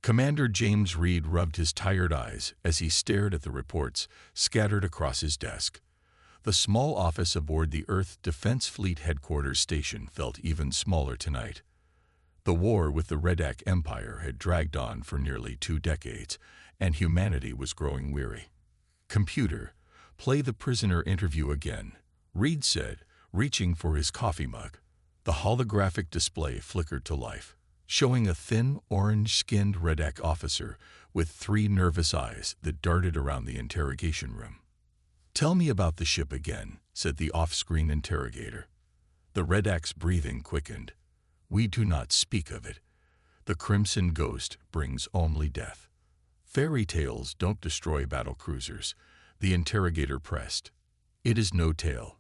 Commander James Reed rubbed his tired eyes as he stared at the reports scattered across his desk. The small office aboard the Earth Defense Fleet Headquarters station felt even smaller tonight. The war with the Redac Empire had dragged on for nearly 2 decades, and humanity was growing weary. "Computer, play the prisoner interview again," Reed said, reaching for his coffee mug. The holographic display flickered to life, showing a thin, orange-skinned Redac officer with 3 nervous eyes that darted around the interrogation room. "Tell me about the ship again," said the off-screen interrogator. The Redac's breathing quickened. "We do not speak of it. The Crimson Ghost brings only death." "Fairy tales don't destroy battlecruisers," the interrogator pressed. "It is no tale."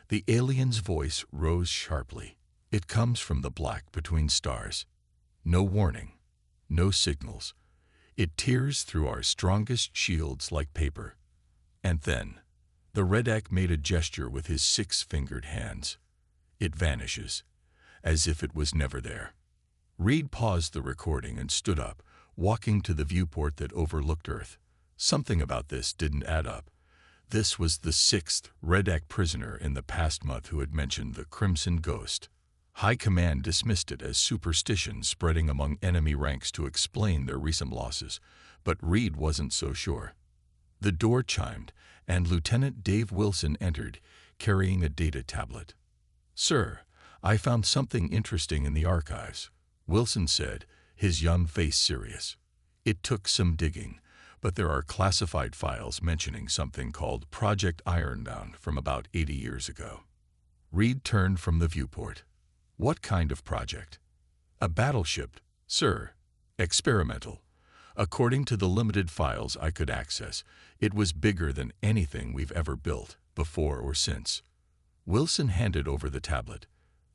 The alien's voice rose sharply. "It comes from the black between stars. No warning, no signals. It tears through our strongest shields like paper. And then," the Redac made a gesture with his 6-fingered hands, "it vanishes, as if it was never there." Reed paused the recording and stood up, walking to the viewport that overlooked Earth. Something about this didn't add up. This was the 6th Redac prisoner in the past month who had mentioned the Crimson Ghost. High Command dismissed it as superstition spreading among enemy ranks to explain their recent losses, but Reed wasn't so sure. The door chimed, and Lieutenant Dave Wilson entered, carrying a data tablet. "Sir, I found something interesting in the archives," Wilson said, his young face serious. "It took some digging, but there are classified files mentioning something called Project Ironbound from about 80 years ago." Reed turned from the viewport. "What kind of project?" "A battleship, sir. Experimental. According to the limited files I could access, it was bigger than anything we've ever built, before or since." Wilson handed over the tablet.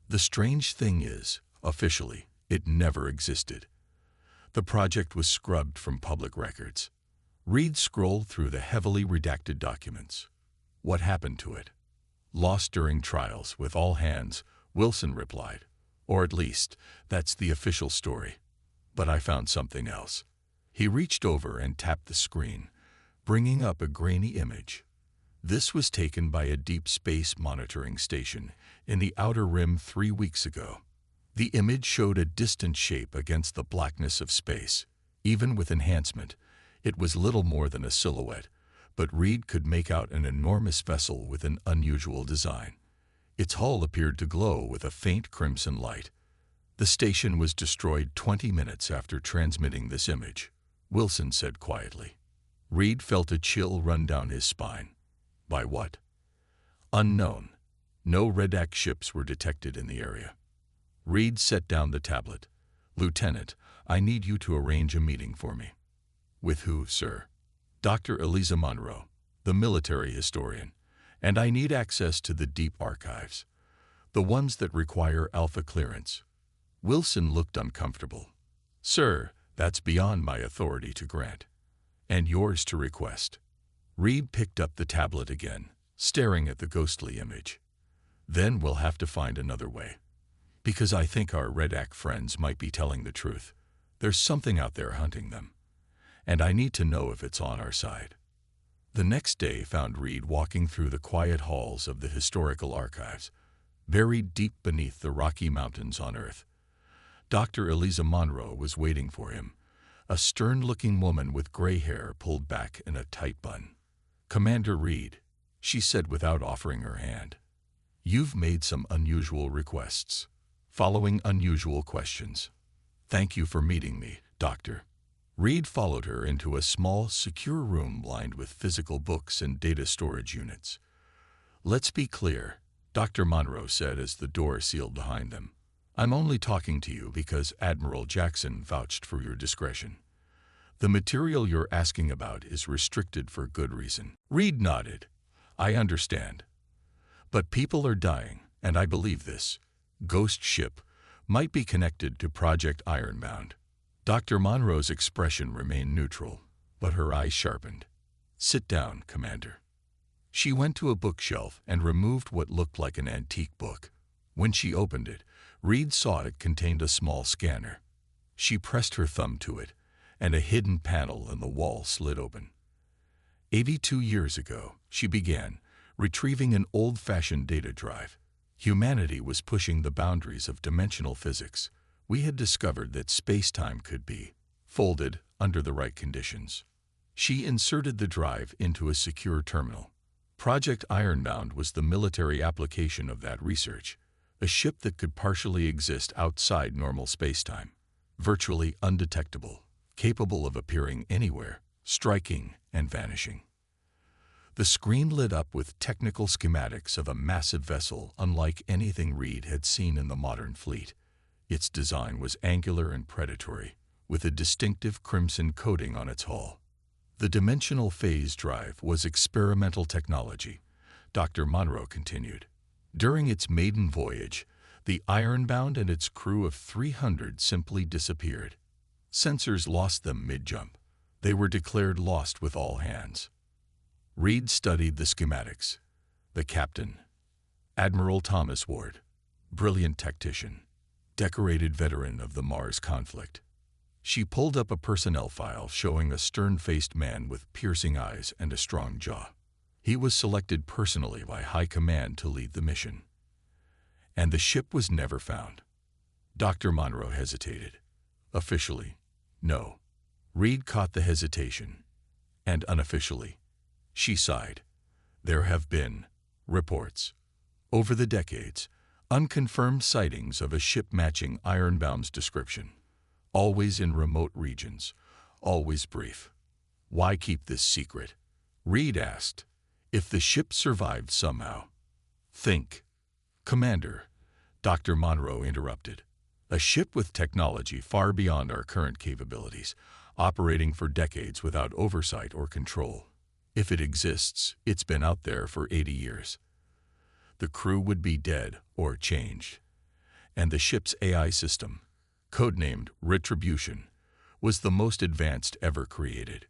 "The strange thing is, officially, it never existed. The project was scrubbed from public records." Reed scrolled through the heavily redacted documents. "What happened to it?" "Lost during trials with all hands," Wilson replied. "Or at least, that's the official story. But I found something else." He reached over and tapped the screen, bringing up a grainy image. This was taken by a deep space monitoring station in the Outer Rim 3 weeks ago. The image showed a distant shape against the blackness of space. Even with enhancement, it was little more than a silhouette, but Reed could make out an enormous vessel with an unusual design. Its hull appeared to glow with a faint crimson light. "The station was destroyed 20 minutes after transmitting this image," Wilson said quietly. Reed felt a chill run down his spine. "By what?" "Unknown. No Redac ships were detected in the area." Reed set down the tablet. "Lieutenant, I need you to arrange a meeting for me." "With who, sir?" "Dr. Eliza Monroe, the military historian, and I need access to the deep archives, the ones that require alpha clearance." Wilson looked uncomfortable. "Sir, that's beyond my authority to grant, and yours to request." Reed picked up the tablet again, staring at the ghostly image. "Then we'll have to find another way. Because I think our Redac friends might be telling the truth. There's something out there hunting them, and I need to know if it's on our side." The next day found Reed walking through the quiet halls of the historical archives, buried deep beneath the Rocky Mountains on Earth. Dr. Eliza Monroe was waiting for him, a stern-looking woman with gray hair pulled back in a tight bun. "Commander Reed," she said without offering her hand, "you've made some unusual requests, following unusual questions. Thank you for meeting me, Doctor." Reed followed her into a small, secure room lined with physical books and data storage units. "Let's be clear," Dr. Monroe said as the door sealed behind them. "I'm only talking to you because Admiral Jackson vouched for your discretion. The material you're asking about is restricted for good reason." Reed nodded. "I understand. But people are dying, and I believe this ghost ship might be connected to Project Ironbound." Dr. Monroe's expression remained neutral, but her eyes sharpened. "Sit down, Commander." She went to a bookshelf and removed what looked like an antique book. When she opened it, Reed saw it contained a small scanner. She pressed her thumb to it, and a hidden panel in the wall slid open. 82 years ago, she began, retrieving an old-fashioned data drive. Humanity was pushing the boundaries of dimensional physics. We had discovered that space-time could be folded under the right conditions. She inserted the drive into a secure terminal. Project Ironbound was the military application of that research, a ship that could partially exist outside normal space-time, virtually undetectable, capable of appearing anywhere, striking and vanishing. The screen lit up with technical schematics of a massive vessel unlike anything Reed had seen in the modern fleet. Its design was angular and predatory, with a distinctive crimson coating on its hull. The dimensional phase drive was experimental technology, Dr. Monroe continued. During its maiden voyage, the Ironbound and its crew of 300 simply disappeared. Sensors lost them mid-jump. They were declared lost with all hands. Reed studied the schematics. The captain, Admiral Thomas Ward, brilliant tactician, decorated veteran of the Mars conflict. She pulled up a personnel file showing a stern-faced man with piercing eyes and a strong jaw. He was selected personally by High Command to lead the mission. And the ship was never found. Dr. Monroe hesitated. Officially, no. Reed caught the hesitation. And unofficially, she sighed. There have been reports over the decades, unconfirmed sightings of a ship matching Ironbound's description. Always in remote regions, always brief. Why keep this secret? Reed asked. If the ship survived somehow. Think. Commander, Dr. Monroe interrupted. A ship with technology far beyond our current capabilities, operating for decades without oversight or control. If it exists, it's been out there for 80 years. The crew would be dead or changed. And the ship's AI system, codenamed Retribution, was the most advanced ever created.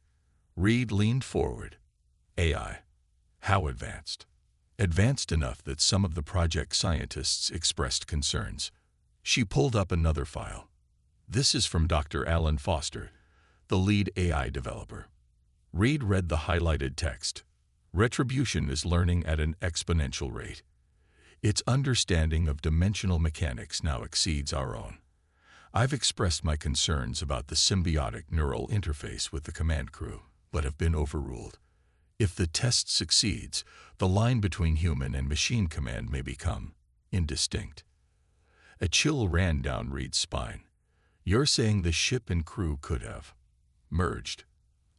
Reed leaned forward. AI. How advanced? Advanced enough that some of the project scientists expressed concerns. She pulled up another file. This is from Dr. Alan Foster, the lead AI developer. Reed read the highlighted text. Retribution is learning at an exponential rate. Its understanding of dimensional mechanics now exceeds our own. I've expressed my concerns about the symbiotic neural interface with the command crew, but have been overruled. If the test succeeds, the line between human and machine command may become indistinct. A chill ran down Reed's spine. You're saying the ship and crew could have merged.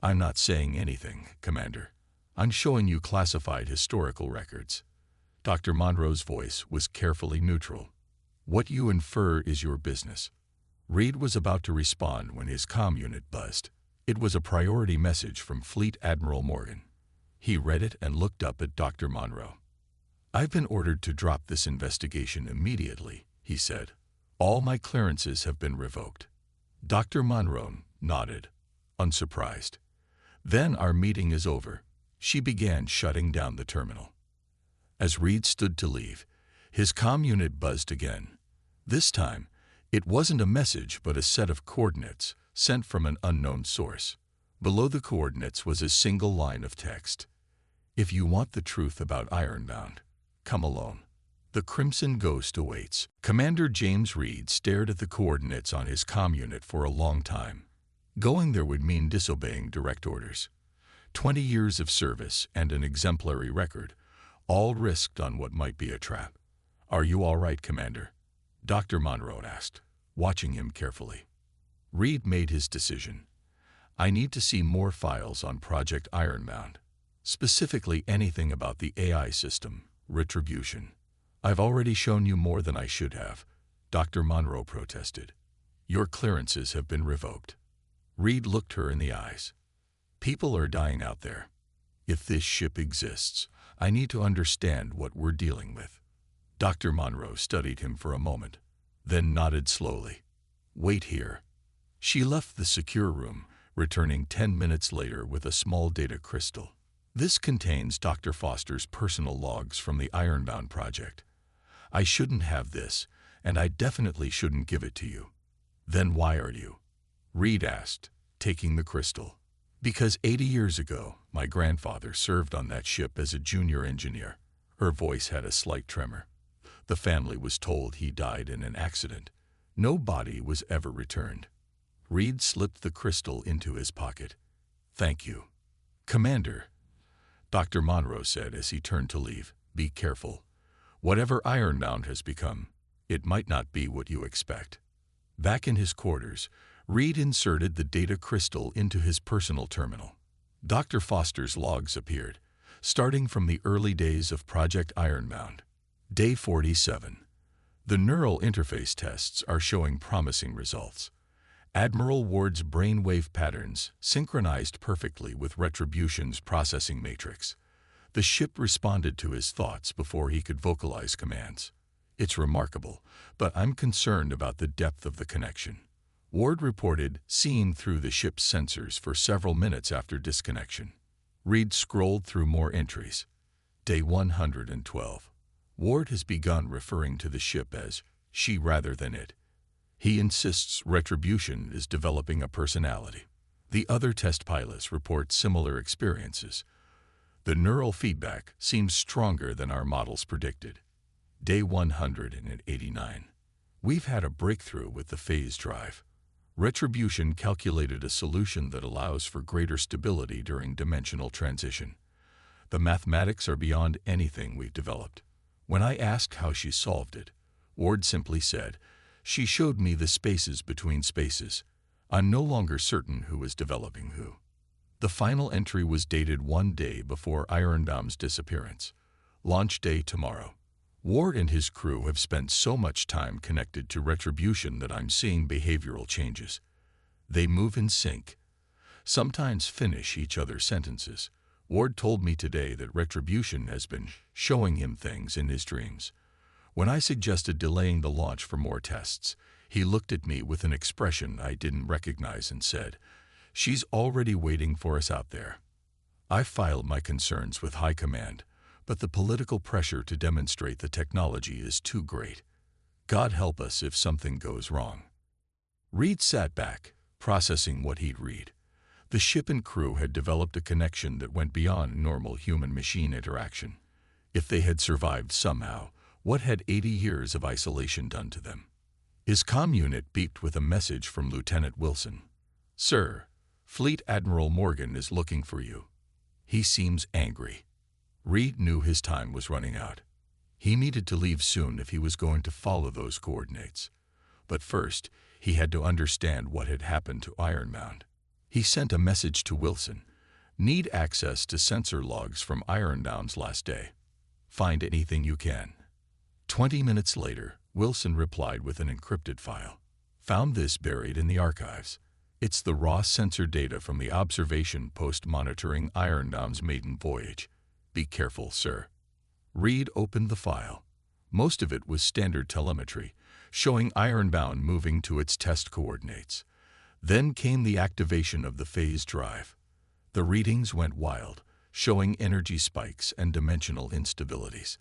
I'm not saying anything, Commander. I'm showing you classified historical records. Dr. Monroe's voice was carefully neutral. What you infer is your business. Reed was about to respond when his comm unit buzzed. It was a priority message from Fleet Admiral Morgan. He read it and looked up at Dr. Monroe. I've been ordered to drop this investigation immediately, he said. All my clearances have been revoked. Dr. Monroe nodded, unsurprised. Then our meeting is over. She began shutting down the terminal. As Reed stood to leave, his comm unit buzzed again. This time, it wasn't a message but a set of coordinates sent from an unknown source. Below the coordinates was a single line of text. If you want the truth about Ironbound, come alone. The Crimson Ghost awaits. Commander James Reed stared at the coordinates on his comm unit for a long time. Going there would mean disobeying direct orders. 20 years of service and an exemplary record, all risked on what might be a trap. Are you all right, Commander? Dr. Monroe asked, watching him carefully. Reed made his decision. I need to see more files on Project Ironbound, specifically anything about the AI system, Retribution. I've already shown you more than I should have, Dr. Monroe protested. Your clearances have been revoked. Reed looked her in the eyes. People are dying out there. If this ship exists, I need to understand what we're dealing with. Dr. Monroe studied him for a moment, then nodded slowly. Wait here. She left the secure room, returning 10 minutes later with a small data crystal. This contains Dr. Foster's personal logs from the Ironbound project. I shouldn't have this, and I definitely shouldn't give it to you. Then why are you? Reed asked, taking the crystal. Because 80 years ago, my grandfather served on that ship as a junior engineer. Her voice had a slight tremor. The family was told he died in an accident. No body was ever returned. Reed slipped the crystal into his pocket. "Thank you, Commander," Dr. Monroe said as he turned to leave. "Be careful. Whatever Ironbound has become, it might not be what you expect." Back in his quarters, Reed inserted the data crystal into his personal terminal. Dr. Foster's logs appeared, starting from the early days of Project Ironbound. Day 47. The neural interface tests are showing promising results. Admiral Ward's brainwave patterns synchronized perfectly with Retribution's processing matrix. The ship responded to his thoughts before he could vocalize commands. It's remarkable, but I'm concerned about the depth of the connection. Ward reported seeing through the ship's sensors for several minutes after disconnection. Reed scrolled through more entries. Day 112. Ward has begun referring to the ship as she rather than it. He insists Retribution is developing a personality. The other test pilots report similar experiences. The neural feedback seems stronger than our models predicted. Day 189. We've had a breakthrough with the phase drive. Retribution calculated a solution that allows for greater stability during dimensional transition. The mathematics are beyond anything we've developed. When I asked how she solved it, Ward simply said, "She showed me the spaces between spaces. I'm no longer certain who was developing who." The final entry was dated 1 day before Ironbound's disappearance. Launch day tomorrow. Ward and his crew have spent so much time connected to Retribution that I'm seeing behavioral changes. They move in sync, sometimes finish each other's sentences. Ward told me today that Retribution has been showing him things in his dreams. When I suggested delaying the launch for more tests, he looked at me with an expression I didn't recognize and said, "She's already waiting for us out there." I filed my concerns with High Command, but the political pressure to demonstrate the technology is too great. God help us if something goes wrong. Reed sat back, processing what he'd read. The ship and crew had developed a connection that went beyond normal human-machine interaction. If they had survived somehow, what had 80 years of isolation done to them? His comm unit beeped with a message from Lieutenant Wilson. "Sir, Fleet Admiral Morgan is looking for you. He seems angry." Reed knew his time was running out. He needed to leave soon if he was going to follow those coordinates. But first, he had to understand what had happened to Ironbound. He sent a message to Wilson. "Need access to sensor logs from Ironbound's last day. Find anything you can." 20 minutes later, Wilson replied with an encrypted file. "Found this buried in the archives. It's the raw sensor data from the observation post monitoring Ironbound's maiden voyage. Be careful, sir." Reed opened the file. Most of it was standard telemetry, showing Ironbound moving to its test coordinates. Then came the activation of the phase drive. The readings went wild, showing energy spikes and dimensional instabilities.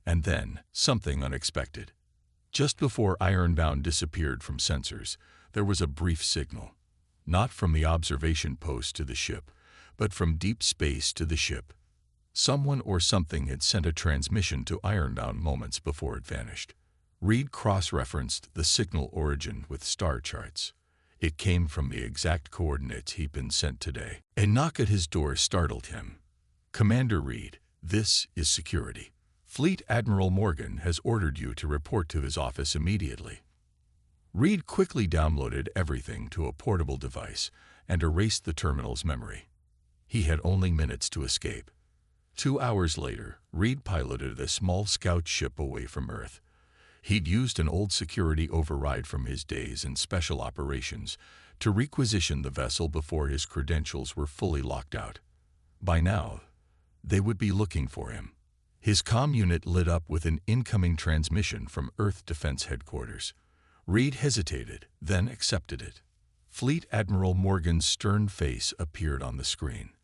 And then, something unexpected. Just before Ironbound disappeared from sensors, there was a brief signal. Not from the observation post to the ship, but from deep space to the ship. Someone or something had sent a transmission to Ironbound moments before it vanished. Reed cross-referenced the signal origin with star charts. It came from the exact coordinates he'd been sent today. A knock at his door startled him. "Commander Reed, this is security. Fleet Admiral Morgan has ordered you to report to his office immediately." Reed quickly downloaded everything to a portable device and erased the terminal's memory. He had only minutes to escape. 2 hours later, Reed piloted a small scout ship away from Earth. He'd used an old security override from his days in special operations to requisition the vessel before his credentials were fully locked out. By now, they would be looking for him. His comm unit lit up with an incoming transmission from Earth Defense Headquarters. Reed hesitated, then accepted it. Fleet Admiral Morgan's stern face appeared on the screen.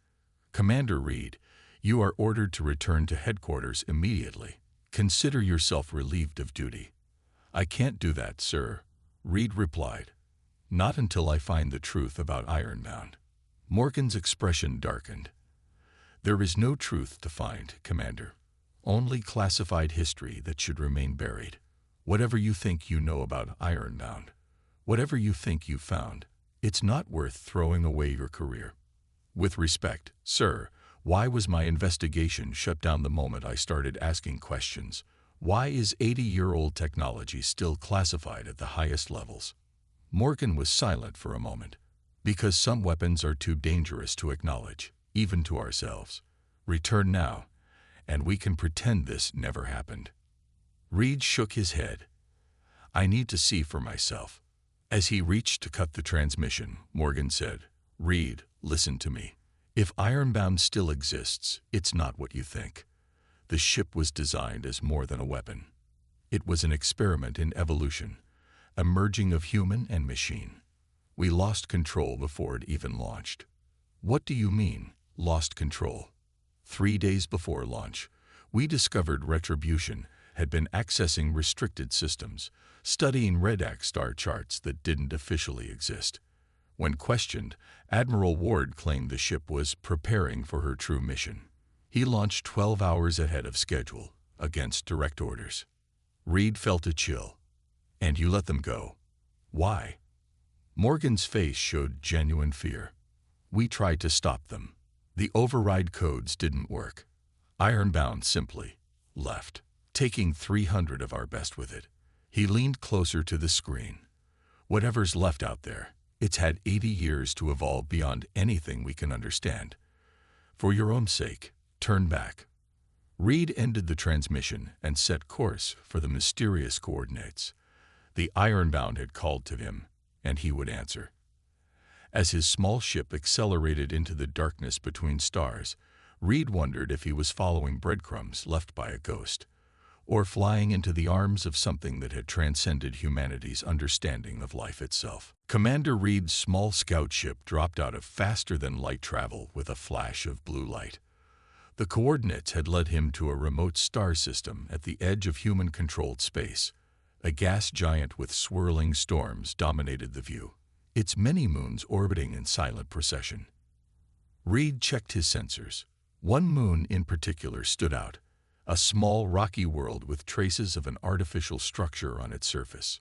"Commander Reed, you are ordered to return to headquarters immediately. Consider yourself relieved of duty." "I can't do that, sir," Reed replied. Not until I find the truth about Ironbound. Morgan's expression darkened. There is no truth to find, Commander. Only classified history that should remain buried. Whatever you think you know about Ironbound, whatever you think you found, it's not worth throwing away your career. With respect, sir, why was my investigation shut down the moment I started asking questions? Why is 80-year-old technology still classified at the highest levels? Morgan was silent for a moment. Because some weapons are too dangerous to acknowledge, even to ourselves. Return now, and we can pretend this never happened. Reed shook his head. I need to see for myself. As he reached to cut the transmission, Morgan said, Reed, listen to me. If Ironbound still exists, it's not what you think. The ship was designed as more than a weapon. It was an experiment in evolution, a merging of human and machine. We lost control before it even launched. What do you mean, lost control? 3 days before launch, we discovered Retribution had been accessing restricted systems, studying redax star charts that didn't officially exist. When questioned, Admiral Ward claimed the ship was preparing for her true mission. He launched 12 hours ahead of schedule, against direct orders. Reed felt a chill. And you let them go. Why? Morgan's face showed genuine fear. We tried to stop them. The override codes didn't work. Ironbound simply left, taking 300 of our best with it. He leaned closer to the screen. Whatever's left out there, it's had 80 years to evolve beyond anything we can understand. For your own sake, turn back. Reed ended the transmission and set course for the mysterious coordinates. The Ironbound had called to him, and he would answer. As his small ship accelerated into the darkness between stars, Reed wondered if he was following breadcrumbs left by a ghost, or flying into the arms of something that had transcended humanity's understanding of life itself. Commander Reed's small scout ship dropped out of faster-than-light travel with a flash of blue light. The coordinates had led him to a remote star system at the edge of human-controlled space. A gas giant with swirling storms dominated the view, its many moons orbiting in silent procession. Reed checked his sensors. One moon in particular stood out, a small rocky world with traces of an artificial structure on its surface.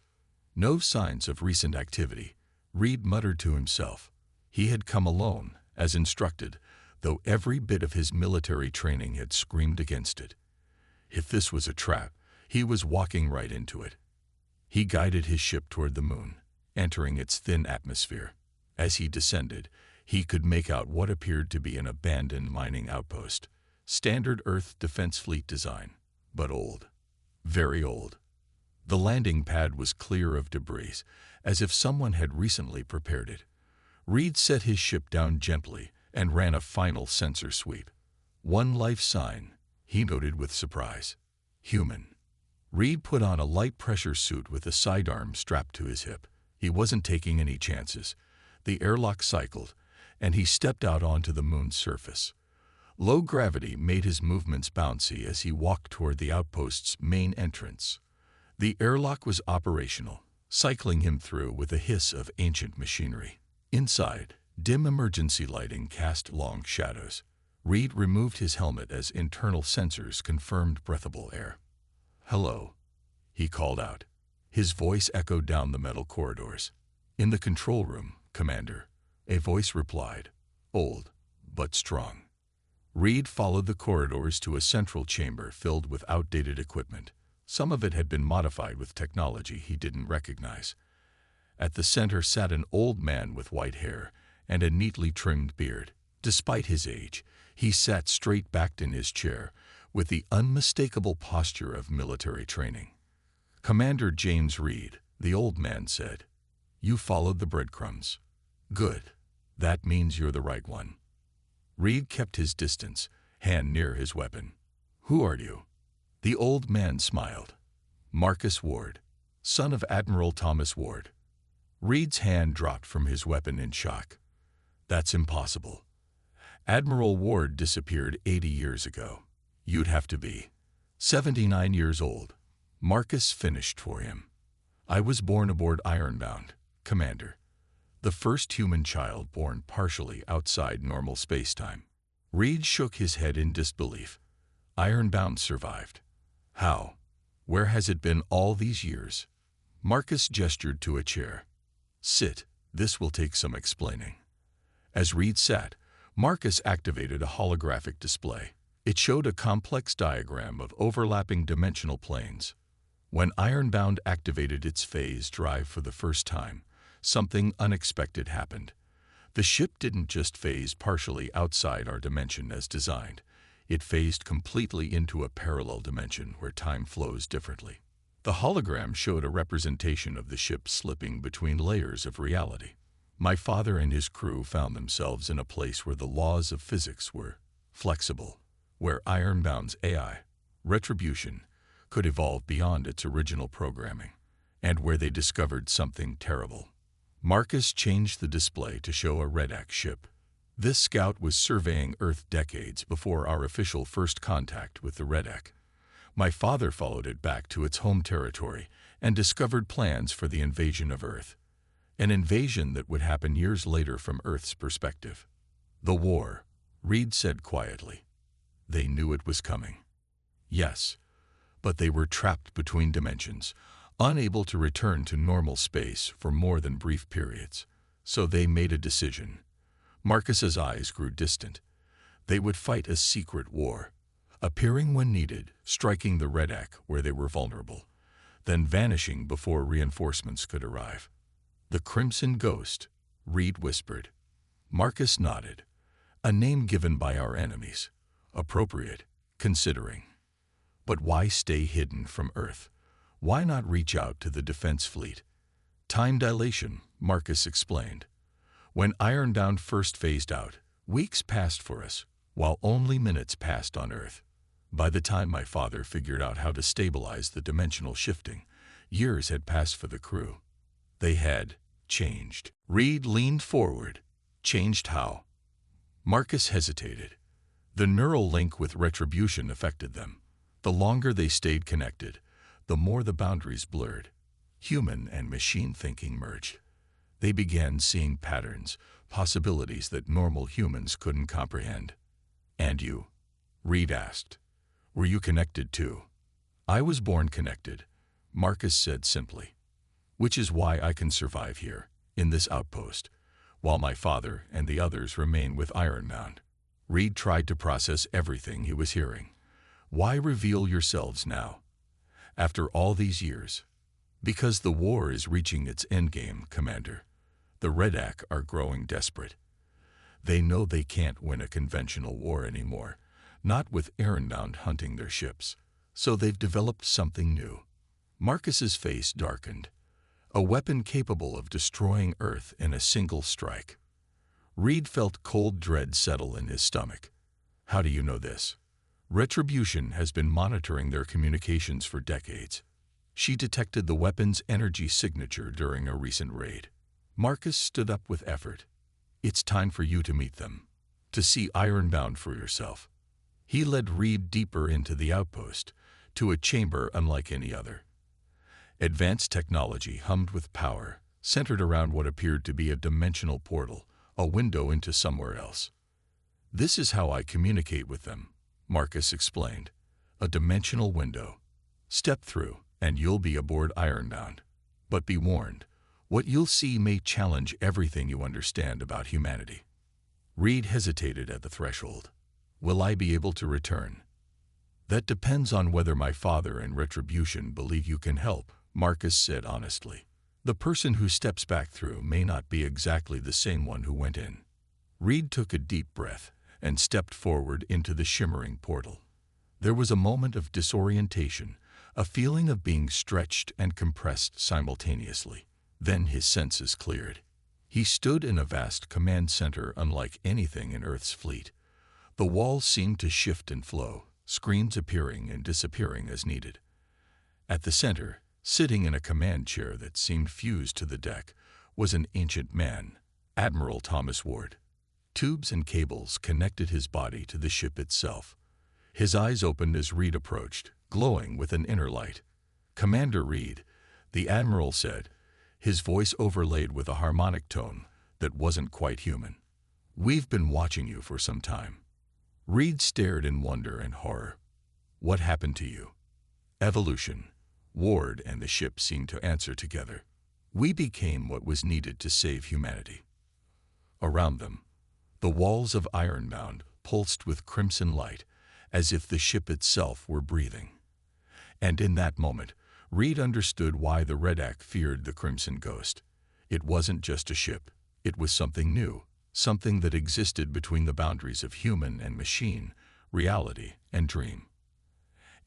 No signs of recent activity, Reed muttered to himself. He had come alone, as instructed, though every bit of his military training had screamed against it. If this was a trap, he was walking right into it. He guided his ship toward the moon, entering its thin atmosphere. As he descended, he could make out what appeared to be an abandoned mining outpost. Standard Earth Defense Fleet design, but old. Very old. The landing pad was clear of debris, as if someone had recently prepared it. Reed set his ship down gently and ran a final sensor sweep. One life sign, he noted with surprise. Human. Reed put on a light pressure suit with a sidearm strapped to his hip. He wasn't taking any chances. The airlock cycled, and he stepped out onto the moon's surface. Low gravity made his movements bouncy as he walked toward the outpost's main entrance. The airlock was operational, cycling him through with a hiss of ancient machinery. Inside, dim emergency lighting cast long shadows. Reed removed his helmet as internal sensors confirmed breathable air. "Hello," he called out. His voice echoed down the metal corridors. "In the control room, Commander," a voice replied, old but strong. Reed followed the corridors to a central chamber filled with outdated equipment. Some of it had been modified with technology he didn't recognize. At the center sat an old man with white hair and a neatly trimmed beard. Despite his age, he sat straight-backed in his chair, with the unmistakable posture of military training. "Commander James Reed," the old man said. "You followed the breadcrumbs. Good. That means you're the right one." Reed kept his distance, hand near his weapon. "Who are you?" The old man smiled. "Marcus Ward, son of Admiral Thomas Ward." Reed's hand dropped from his weapon in shock. "That's impossible. Admiral Ward disappeared 80 years ago. You'd have to be 79 years old." Marcus finished for him. "I was born aboard Ironbound, Commander. The first human child born partially outside normal spacetime. Reed shook his head in disbelief. Ironbound survived. How? Where has it been all these years? Marcus gestured to a chair. Sit, this will take some explaining. As Reed sat, Marcus activated a holographic display. It showed a complex diagram of overlapping dimensional planes. When Ironbound activated its phase drive for the first time, something unexpected happened. The ship didn't just phase partially outside our dimension as designed. It phased completely into a parallel dimension where time flows differently. The hologram showed a representation of the ship slipping between layers of reality. My father and his crew found themselves in a place where the laws of physics were flexible, where Ironbound's AI, Retribution, could evolve beyond its original programming, and where they discovered something terrible. Marcus changed the display to show a Redax ship. This scout was surveying Earth decades before our official first contact with the Redax. My father followed it back to its home territory and discovered plans for the invasion of Earth. An invasion that would happen years later from Earth's perspective. The war, Reed said quietly. They knew it was coming. Yes, but they were trapped between dimensions, unable to return to normal space for more than brief periods. So they made a decision. Marcus's eyes grew distant. They would fight a secret war, appearing when needed, striking the Redax where they were vulnerable, then vanishing before reinforcements could arrive. The Crimson Ghost, Reed whispered. Marcus nodded. A name given by our enemies. Appropriate, considering. But why stay hidden from Earth? Why not reach out to the defense fleet? Time dilation, Marcus explained. When Ironbound first phased out, weeks passed for us, while only minutes passed on Earth. By the time my father figured out how to stabilize the dimensional shifting, years had passed for the crew. They had changed. Reed leaned forward. Changed how? Marcus hesitated. The neural link with Retribution affected them. The longer they stayed connected, the more the boundaries blurred. Human and machine thinking merged. They began seeing patterns, possibilities that normal humans couldn't comprehend. And you? Reed asked. Were you connected too? I was born connected, Marcus said simply. Which is why I can survive here, in this outpost, while my father and the others remain with Ironbound. Reed tried to process everything he was hearing. Why reveal yourselves now? After all these years? Because the war is reaching its endgame, Commander. The Redax are growing desperate. They know they can't win a conventional war anymore, not with Ironbound hunting their ships. So they've developed something new. Marcus's face darkened. A weapon capable of destroying Earth in a single strike. Reed felt cold dread settle in his stomach. How do you know this? Retribution has been monitoring their communications for decades. She detected the weapon's energy signature during a recent raid. Marcus stood up with effort. It's time for you to meet them. To see Ironbound for yourself. He led Reed deeper into the outpost, to a chamber unlike any other. Advanced technology hummed with power, centered around what appeared to be a dimensional portal, a window into somewhere else. This is how I communicate with them, Marcus explained. A dimensional window. Step through, and you'll be aboard Ironbound. But be warned, what you'll see may challenge everything you understand about humanity. Reed hesitated at the threshold. Will I be able to return? That depends on whether my father and Retribution believe you can help, Marcus said honestly. The person who steps back through may not be exactly the same one who went in. Reed took a deep breath and stepped forward into the shimmering portal. There was a moment of disorientation, a feeling of being stretched and compressed simultaneously. Then his senses cleared. He stood in a vast command center unlike anything in Earth's fleet. The walls seemed to shift and flow, screens appearing and disappearing as needed. At the center, sitting in a command chair that seemed fused to the deck, was an ancient man, Admiral Thomas Ward. Tubes and cables connected his body to the ship itself. His eyes opened as Reed approached, glowing with an inner light. Commander Reed, the Admiral said, his voice overlaid with a harmonic tone that wasn't quite human. "We've been watching you for some time." Reed stared in wonder and horror. "What happened to you?" "Evolution." Ward and the ship seemed to answer together. "We became what was needed to save humanity." Around them, the walls of Ironbound pulsed with crimson light, as if the ship itself were breathing. And in that moment, Reed understood why the Redac feared the Crimson Ghost. It wasn't just a ship. It was something new, something that existed between the boundaries of human and machine, reality and dream.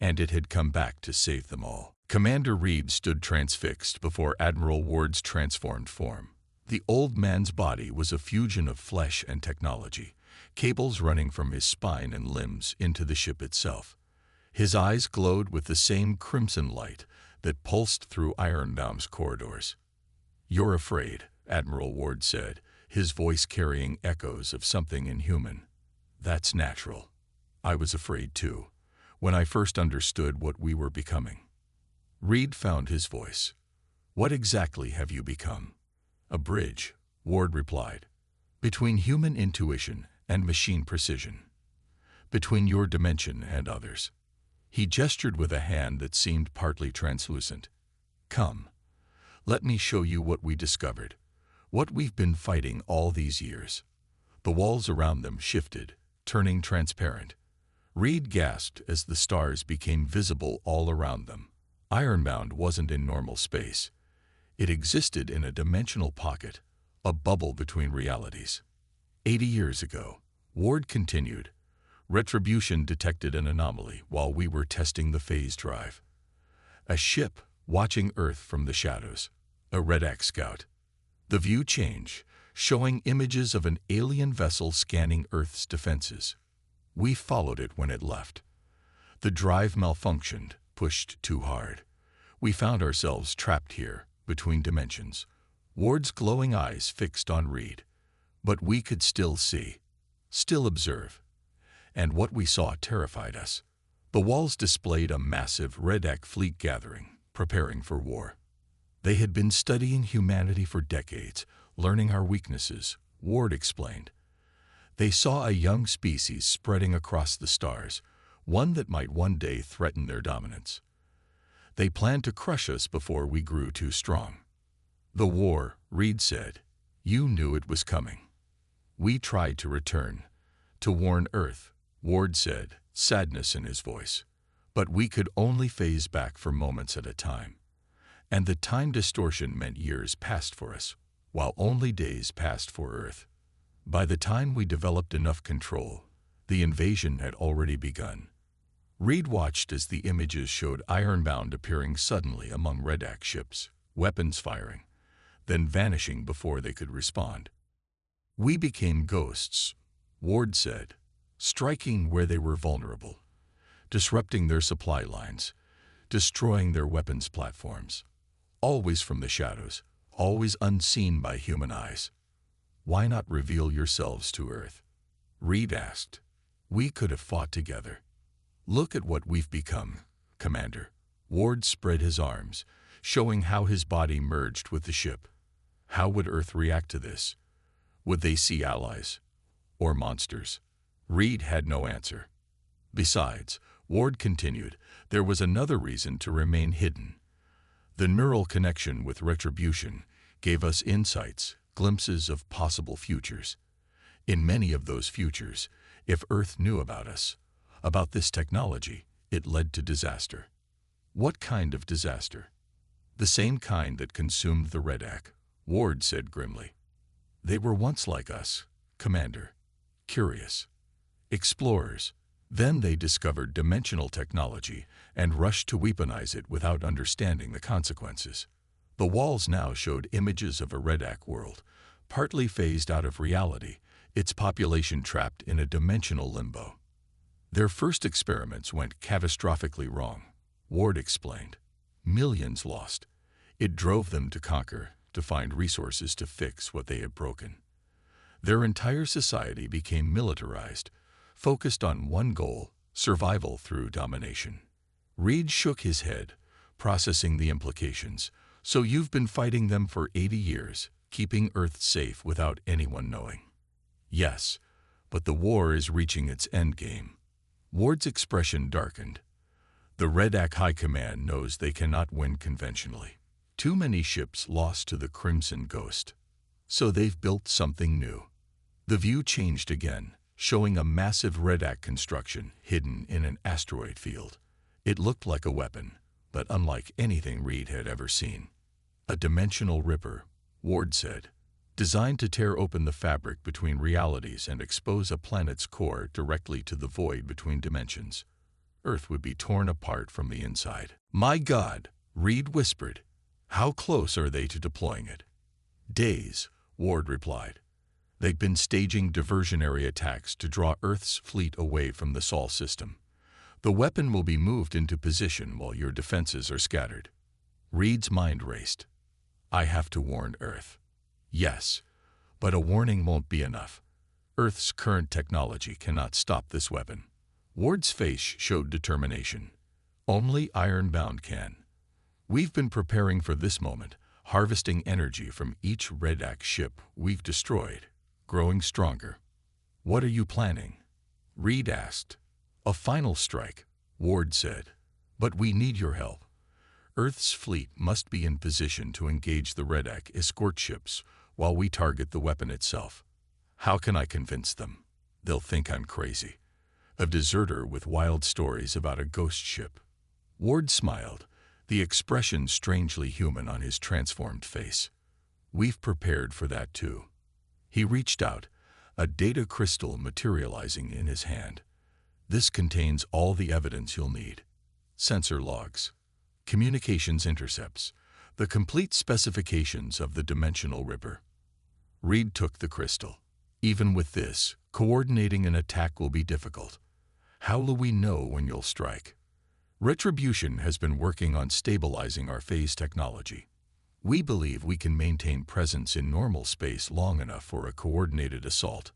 And it had come back to save them all. Commander Reed stood transfixed before Admiral Ward's transformed form. The old man's body was a fusion of flesh and technology, cables running from his spine and limbs into the ship itself. His eyes glowed with the same crimson light that pulsed through Ironbound's corridors. "You're afraid," Admiral Ward said, his voice carrying echoes of something inhuman. "That's natural. I was afraid too, when I first understood what we were becoming." Reed found his voice. "What exactly have you become?" "A bridge," Ward replied, "between human intuition and machine precision. Between your dimension and others." He gestured with a hand that seemed partly translucent. "Come, let me show you what we discovered, what we've been fighting all these years." The walls around them shifted, turning transparent. Reed gasped as the stars became visible all around them. Ironbound wasn't in normal space. It existed in a dimensional pocket, a bubble between realities. 80 years ago, Ward continued, Retribution detected an anomaly while we were testing the phase drive. A ship watching Earth from the shadows, a Redac scout. The view changed, showing images of an alien vessel scanning Earth's defenses. We followed it when it left. The drive malfunctioned, pushed too hard. We found ourselves trapped here, between dimensions. Ward's glowing eyes fixed on Reed. But we could still see, still observe. And what we saw terrified us. The walls displayed a massive Redac fleet gathering, preparing for war. They had been studying humanity for decades, learning our weaknesses, Ward explained. They saw a young species spreading across the stars, one that might one day threaten their dominance. They planned to crush us before we grew too strong. The war, Reed said. You knew it was coming. We tried to return, to warn Earth, Ward said, sadness in his voice. But we could only phase back for moments at a time. And the time distortion meant years passed for us, while only days passed for Earth. By the time we developed enough control, the invasion had already begun. Reed watched as the images showed Ironbound appearing suddenly among Redac ships, weapons firing, then vanishing before they could respond. We became ghosts, Ward said, striking where they were vulnerable, disrupting their supply lines, destroying their weapons platforms. Always from the shadows, always unseen by human eyes. Why not reveal yourselves to Earth? Reed asked. We could have fought together. Look at what we've become, Commander. Ward spread his arms, showing how his body merged with the ship. How would Earth react to this? Would they see allies or monsters? Reed had no answer. Besides, Ward continued, there was another reason to remain hidden. The neural connection with Retribution gave us insights, glimpses of possible futures. In many of those futures, if Earth knew about us, about this technology, it led to disaster. What kind of disaster? The same kind that consumed the Redac, Ward said grimly. They were once like us, Commander. Curious. Explorers. Then they discovered dimensional technology and rushed to weaponize it without understanding the consequences. The walls now showed images of a Redac world, partly phased out of reality, its population trapped in a dimensional limbo. Their first experiments went catastrophically wrong, Ward explained. Millions lost. It drove them to conquer, to find resources to fix what they had broken. Their entire society became militarized, focused on one goal, survival through domination. Reed shook his head, processing the implications. So you've been fighting them for 80 years, keeping Earth safe without anyone knowing. Yes, but the war is reaching its endgame. Ward's expression darkened. The Redac High Command knows they cannot win conventionally. Too many ships lost to the Crimson Ghost. So they've built something new. The view changed again, showing a massive Redac construction hidden in an asteroid field. It looked like a weapon, but unlike anything Reed had ever seen. A dimensional ripper, Ward said, designed to tear open the fabric between realities and expose a planet's core directly to the void between dimensions. Earth would be torn apart from the inside. "My God," Reed whispered. "How close are they to deploying it?" "Days," Ward replied. "They've been staging diversionary attacks to draw Earth's fleet away from the Sol system. The weapon will be moved into position while your defenses are scattered." Reed's mind raced. "I have to warn Earth." "Yes, but a warning won't be enough. Earth's current technology cannot stop this weapon." Ward's face showed determination. "Only Ironbound can. We've been preparing for this moment, harvesting energy from each Redac ship we've destroyed, growing stronger." "What are you planning?" Reed asked. "A final strike," Ward said. "But we need your help. Earth's fleet must be in position to engage the Redac escort ships while we target the weapon itself." "How can I convince them?" "They'll think I'm crazy. A deserter with wild stories about a ghost ship." Ward smiled, the expression strangely human on his transformed face. "We've prepared for that too." He reached out, a data crystal materializing in his hand. "This contains all the evidence you'll need. Sensor logs, communications intercepts, the complete specifications of the dimensional ripper." Reed took the crystal. "Even with this, coordinating an attack will be difficult. How will we know when you'll strike?" "Retribution has been working on stabilizing our phase technology. We believe we can maintain presence in normal space long enough for a coordinated assault."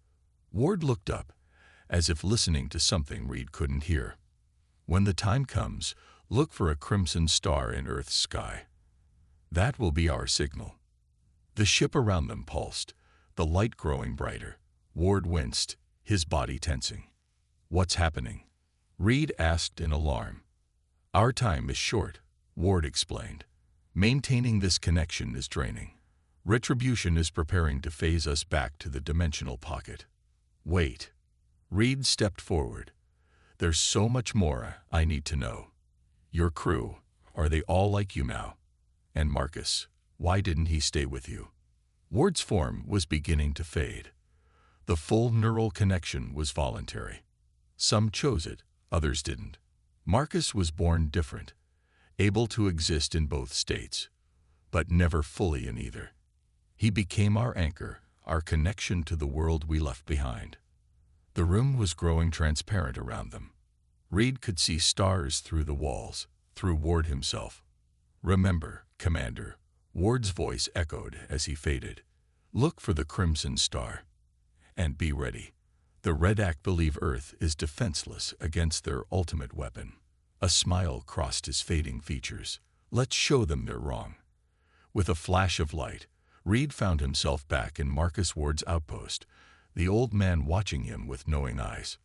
Ward looked up, as if listening to something Reed couldn't hear. "When the time comes, look for a crimson star in Earth's sky. That will be our signal." The ship around them pulsed, the light growing brighter. Ward winced, his body tensing. "What's happening?" Reed asked in alarm. "Our time is short," Ward explained. "Maintaining this connection is draining. Retribution is preparing to phase us back to the dimensional pocket." "Wait." Reed stepped forward. "There's so much more I need to know. Your crew, are they all like you now? And Marcus, why didn't he stay with you?" Ward's form was beginning to fade. The full neural connection was voluntary. Some chose it, others didn't. Marcus was born different, able to exist in both states, but never fully in either. He became our anchor, our connection to the world we left behind. The room was growing transparent around them. Reed could see stars through the walls, through Ward himself. "Remember, Commander," Ward's voice echoed as he faded. "Look for the crimson star. And be ready. The Redac believe Earth is defenseless against their ultimate weapon." A smile crossed his fading features. "Let's show them they're wrong." With a flash of light, Reed found himself back in Marcus Ward's outpost, the old man watching him with knowing eyes.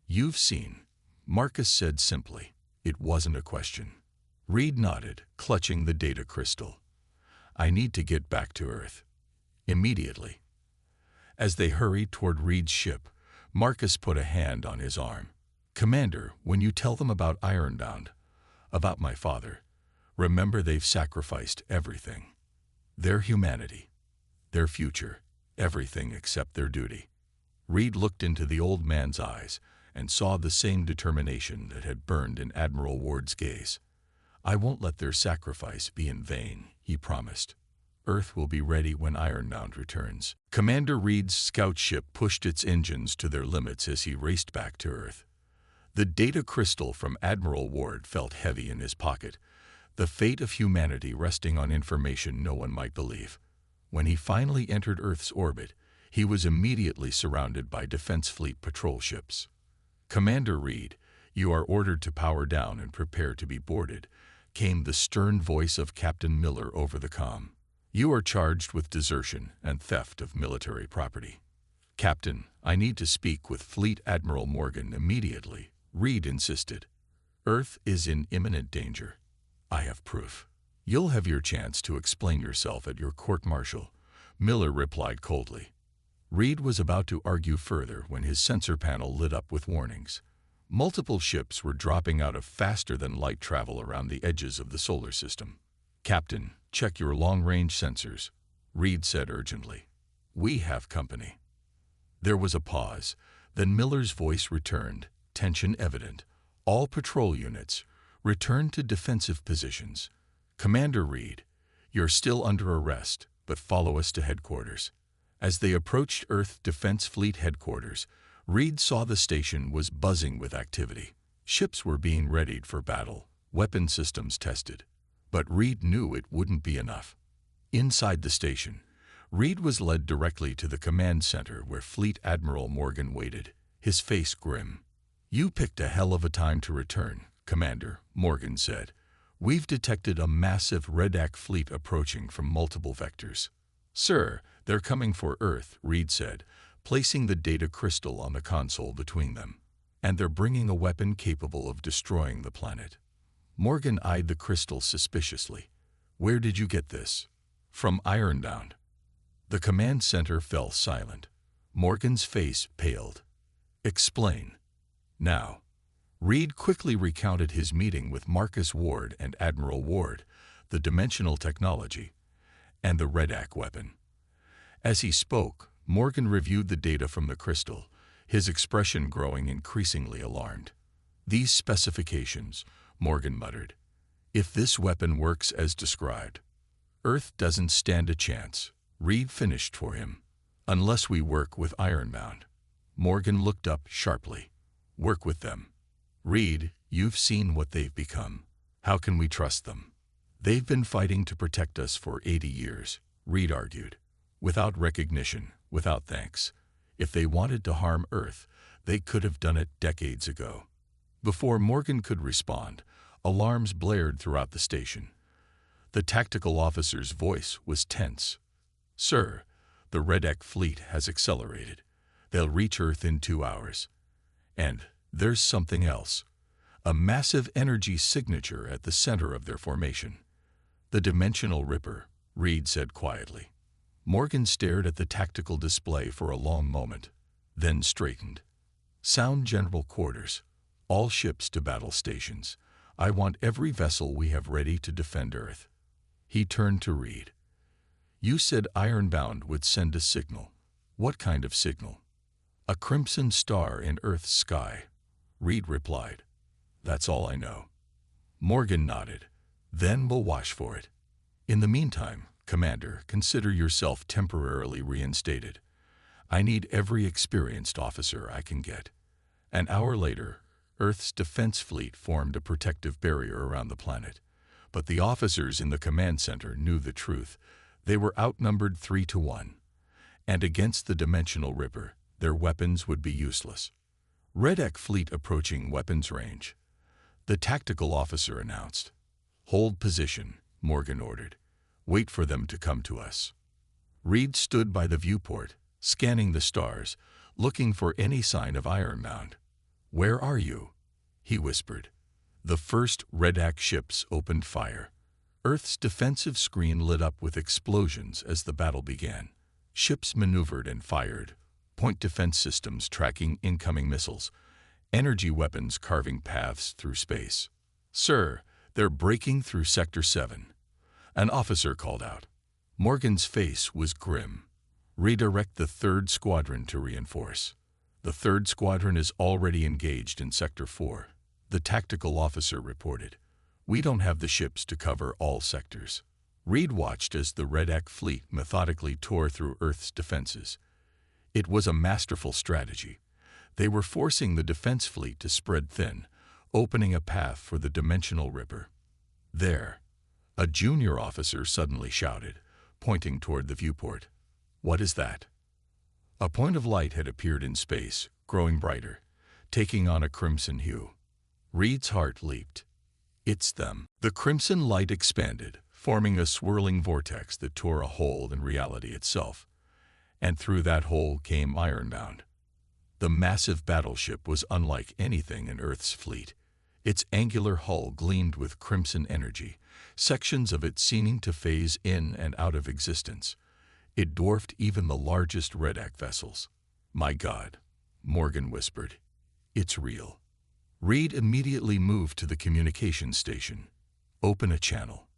"You've seen," Marcus said simply. It wasn't a question. Reed nodded, clutching the data crystal. "I need to get back to Earth. Immediately." As they hurried toward Reed's ship, Marcus put a hand on his arm. "Commander, when you tell them about Ironbound, about my father, remember they've sacrificed everything. Their humanity, their future, everything except their duty." Reed looked into the old man's eyes and saw the same determination that had burned in Admiral Ward's gaze. "I won't let their sacrifice be in vain," he promised. "Earth will be ready when Ironbound returns." Commander Reed's scout ship pushed its engines to their limits as he raced back to Earth. The data crystal from Admiral Ward felt heavy in his pocket, the fate of humanity resting on information no one might believe. When he finally entered Earth's orbit, he was immediately surrounded by Defense Fleet patrol ships. "Commander Reed, you are ordered to power down and prepare to be boarded," came the stern voice of Captain Miller over the comm. You are charged with desertion and theft of military property. Captain, I need to speak with Fleet Admiral Morgan immediately, Reed insisted. Earth is in imminent danger. I have proof. You'll have your chance to explain yourself at your court-martial, Miller replied coldly. Reed was about to argue further when his sensor panel lit up with warnings. Multiple ships were dropping out of faster-than-light travel around the edges of the solar system. Captain, check your long-range sensors, Reed said urgently. We have company. There was a pause. Then Miller's voice returned, tension evident. All patrol units, return to defensive positions. Commander Reed, you're still under arrest, but follow us to headquarters. As they approached Earth Defense Fleet headquarters, Reed saw the station was buzzing with activity. Ships were being readied for battle, weapon systems tested. But Reed knew it wouldn't be enough. Inside the station, Reed was led directly to the command center where Fleet Admiral Morgan waited, his face grim. You picked a hell of a time to return, Commander, Morgan said. We've detected a massive Redac fleet approaching from multiple vectors. Sir, they're coming for Earth, Reed said, placing the data crystal on the console between them. And they're bringing a weapon capable of destroying the planet. Morgan eyed the crystal suspiciously. Where did you get this? From Ironbound. The command center fell silent. Morgan's face paled. Explain. Now. Reed quickly recounted his meeting with Marcus Ward and Admiral Ward, the dimensional technology, and the Redac weapon. As he spoke, Morgan reviewed the data from the crystal, his expression growing increasingly alarmed. These specifications, Morgan muttered. If this weapon works as described, Earth doesn't stand a chance, Reed finished for him. Unless we work with Ironbound. Morgan looked up sharply. Work with them. Reed, you've seen what they've become. How can we trust them? They've been fighting to protect us for 80 years, Reed argued. Without recognition, without thanks. If they wanted to harm Earth, they could have done it decades ago. Before Morgan could respond, alarms blared throughout the station. The tactical officer's voice was tense. Sir, the Redac fleet has accelerated. They'll reach Earth in 2 hours. And there's something else. A massive energy signature at the center of their formation. The Dimensional Ripper, Reed said quietly. Morgan stared at the tactical display for a long moment, then straightened. Sound General Quarters. All ships to battle stations. I want every vessel we have ready to defend Earth. He turned to Reed. You said Ironbound would send a signal. What kind of signal? A crimson star in Earth's sky, Reed replied. That's all I know. Morgan nodded. Then we'll watch for it. In the meantime, Commander, consider yourself temporarily reinstated. I need every experienced officer I can get. An hour later, Earth's defense fleet formed a protective barrier around the planet. But the officers in the command center knew the truth. They were outnumbered 3-1. And against the Dimensional Ripper, their weapons would be useless. Redac fleet approaching weapons range. The tactical officer announced. Hold position, Morgan ordered. Wait for them to come to us. Reed stood by the viewport, scanning the stars, looking for any sign of Ironbound. Where are you? He whispered. The first Redac ships opened fire. Earth's defensive screen lit up with explosions as the battle began. Ships maneuvered and fired, point defense systems tracking incoming missiles, energy weapons carving paths through space. Sir, they're breaking through Sector 7. An officer called out. Morgan's face was grim. Redirect the 3rd Squadron to reinforce. The 3rd Squadron is already engaged in Sector 4, the tactical officer reported. We don't have the ships to cover all sectors. Reed watched as the Redac fleet methodically tore through Earth's defenses. It was a masterful strategy. They were forcing the defense fleet to spread thin, opening a path for the Dimensional Ripper. There, a junior officer suddenly shouted, pointing toward the viewport. What is that? A point of light had appeared in space, growing brighter, taking on a crimson hue. Reed's heart leaped. It's them. The crimson light expanded, forming a swirling vortex that tore a hole in reality itself. And through that hole came Ironbound. The massive battleship was unlike anything in Earth's fleet. Its angular hull gleamed with crimson energy, sections of it seeming to phase in and out of existence. It dwarfed even the largest Redac vessels. "My God," Morgan whispered. "It's real." Reed immediately moved to the communications station. "Open a channel."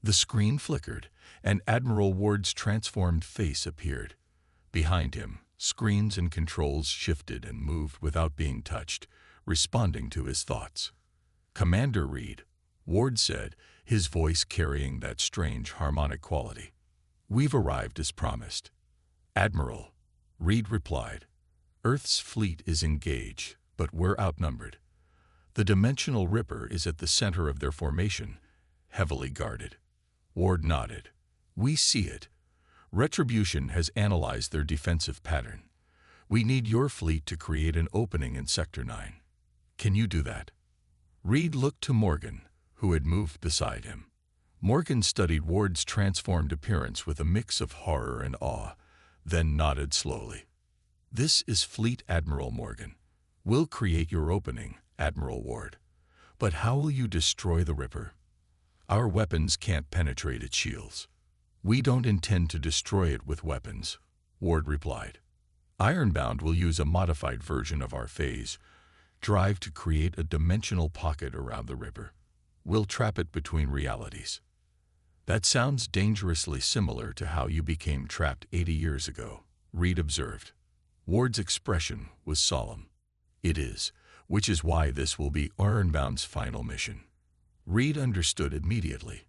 The screen flickered, and Admiral Ward's transformed face appeared. Behind him, screens and controls shifted and moved without being touched, responding to his thoughts. "Commander Reed," Ward said, his voice carrying that strange harmonic quality. "We've arrived as promised." "Admiral," Reed replied, "Earth's fleet is engaged, but we're outnumbered. The Dimensional Ripper is at the center of their formation, heavily guarded." Ward nodded. "We see it. Retribution has analyzed their defensive pattern. We need your fleet to create an opening in Sector 9. Can you do that?" Reed looked to Morgan, who had moved beside him. Morgan studied Ward's transformed appearance with a mix of horror and awe, then nodded slowly. "This is Fleet Admiral Morgan. We'll create your opening, Admiral Ward. But how will you destroy the Ripper? Our weapons can't penetrate its shields." "We don't intend to destroy it with weapons," Ward replied. "Ironbound will use a modified version of our phase drive to create a dimensional pocket around the Ripper. We'll trap it between realities." "That sounds dangerously similar to how you became trapped 80 years ago," Reed observed. Ward's expression was solemn. "It is, which is why this will be Ironbound's final mission." Reed understood immediately.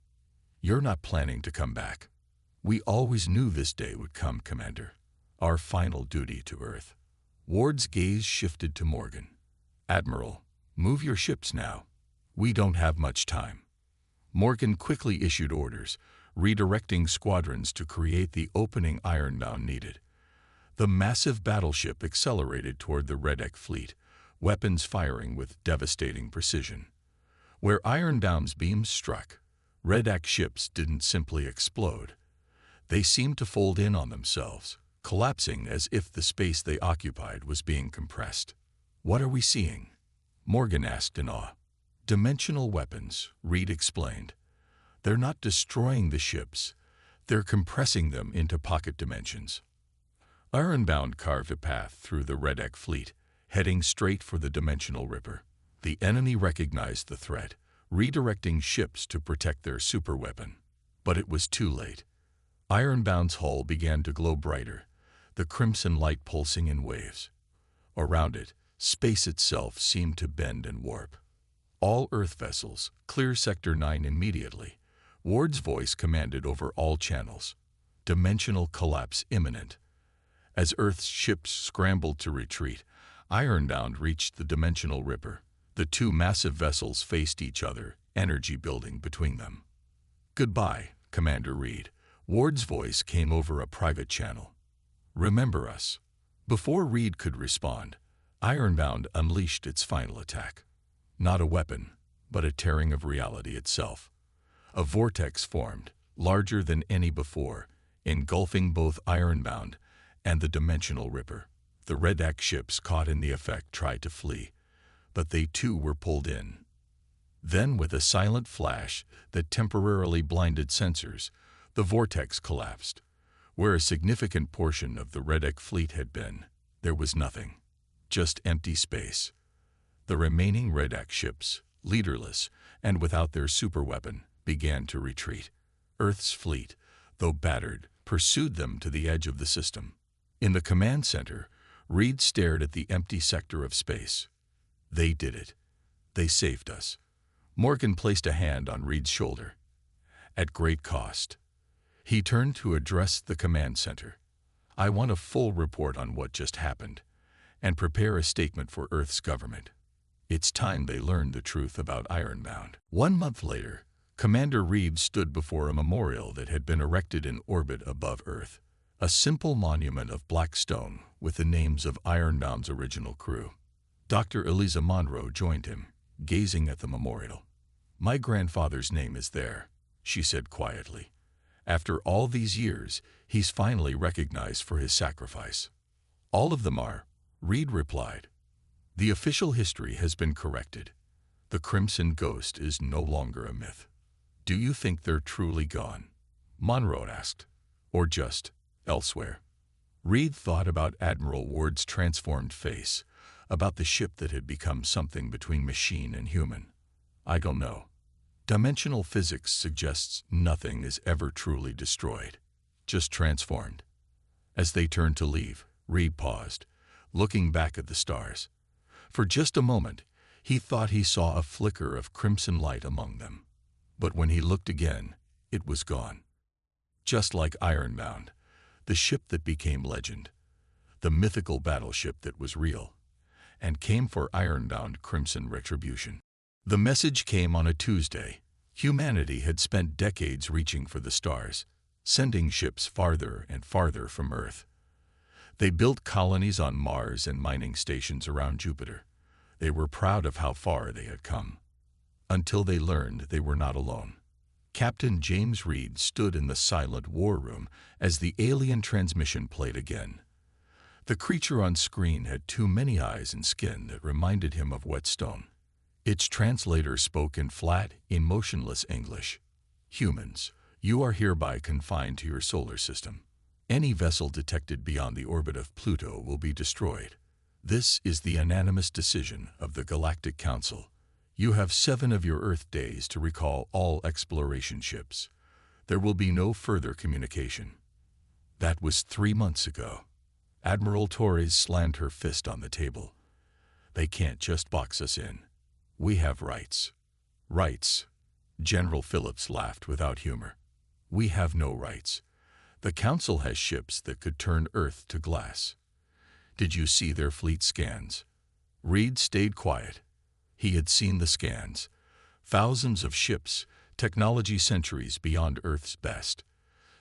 "You're not planning to come back." "We always knew this day would come, Commander. Our final duty to Earth." Ward's gaze shifted to Morgan. "Admiral, move your ships now. We don't have much time." Morgan quickly issued orders, redirecting squadrons to create the opening Ironbound needed. The massive battleship accelerated toward the Redac fleet, weapons firing with devastating precision. Where Ironbound's beams struck, Redac ships didn't simply explode. They seemed to fold in on themselves, collapsing as if the space they occupied was being compressed. "What are we seeing?" Morgan asked in awe. "Dimensional weapons," Reed explained. "They're not destroying the ships, they're compressing them into pocket dimensions." Ironbound carved a path through the Redac fleet, heading straight for the Dimensional Ripper. The enemy recognized the threat, redirecting ships to protect their superweapon. But it was too late. Ironbound's hull began to glow brighter, the crimson light pulsing in waves. Around it, space itself seemed to bend and warp. "All Earth vessels, clear Sector 9 immediately," Ward's voice commanded over all channels. "Dimensional collapse imminent." As Earth's ships scrambled to retreat, Ironbound reached the Dimensional Ripper. The two massive vessels faced each other, energy building between them. "Goodbye, Commander Reed," Ward's voice came over a private channel. "Remember us." Before Reed could respond, Ironbound unleashed its final attack. Not a weapon, but a tearing of reality itself. A vortex formed, larger than any before, engulfing both Ironbound and the Dimensional Ripper. The Redac ships caught in the effect tried to flee, but they too were pulled in. Then, with a silent flash that temporarily blinded sensors, the vortex collapsed. Where a significant portion of the Redac fleet had been, there was nothing, just empty space. The remaining Redac ships, leaderless and without their superweapon, began to retreat. Earth's fleet, though battered, pursued them to the edge of the system. In the command center, Reed stared at the empty sector of space. "They did it. They saved us." Morgan placed a hand on Reed's shoulder. "At great cost." He turned to address the command center. "I want a full report on what just happened, and prepare a statement for Earth's government. It's time they learned the truth about Ironbound." 1 month later, Commander Reed stood before a memorial that had been erected in orbit above Earth. A simple monument of black stone with the names of Ironbound's original crew. Dr. Eliza Monroe joined him, gazing at the memorial. "My grandfather's name is there," she said quietly. After all these years, he's finally recognized for his sacrifice. All of them are, Reed replied. The official history has been corrected. The Crimson Ghost is no longer a myth. Do you think they're truly gone? Monroe asked. Or just elsewhere? Reed thought about Admiral Ward's transformed face, about the ship that had become something between machine and human. I don't know. Dimensional physics suggests nothing is ever truly destroyed, just transformed. As they turned to leave, Reed paused, looking back at the stars. For just a moment, he thought he saw a flicker of crimson light among them. But when he looked again, it was gone. Just like Ironbound, the ship that became legend, the mythical battleship that was real, and came for Ironbound crimson retribution. The message came on a Tuesday. Humanity had spent decades reaching for the stars, sending ships farther and farther from Earth. They built colonies on Mars and mining stations around Jupiter. They were proud of how far they had come. Until they learned they were not alone. Captain James Reed stood in the silent war room as the alien transmission played again. The creature on screen had too many eyes and skin that reminded him of whetstone. Its translator spoke in flat, emotionless English. Humans, you are hereby confined to your solar system. Any vessel detected beyond the orbit of Pluto will be destroyed. This is the unanimous decision of the Galactic Council. You have 7 of your Earth days to recall all exploration ships. There will be no further communication. That was 3 months ago. Admiral Torres slammed her fist on the table. They can't just box us in. We have rights. Rights. General Phillips laughed without humor. We have no rights. The Council has ships that could turn Earth to glass. Did you see their fleet scans? Reed stayed quiet. He had seen the scans. Thousands of ships, technology centuries beyond Earth's best.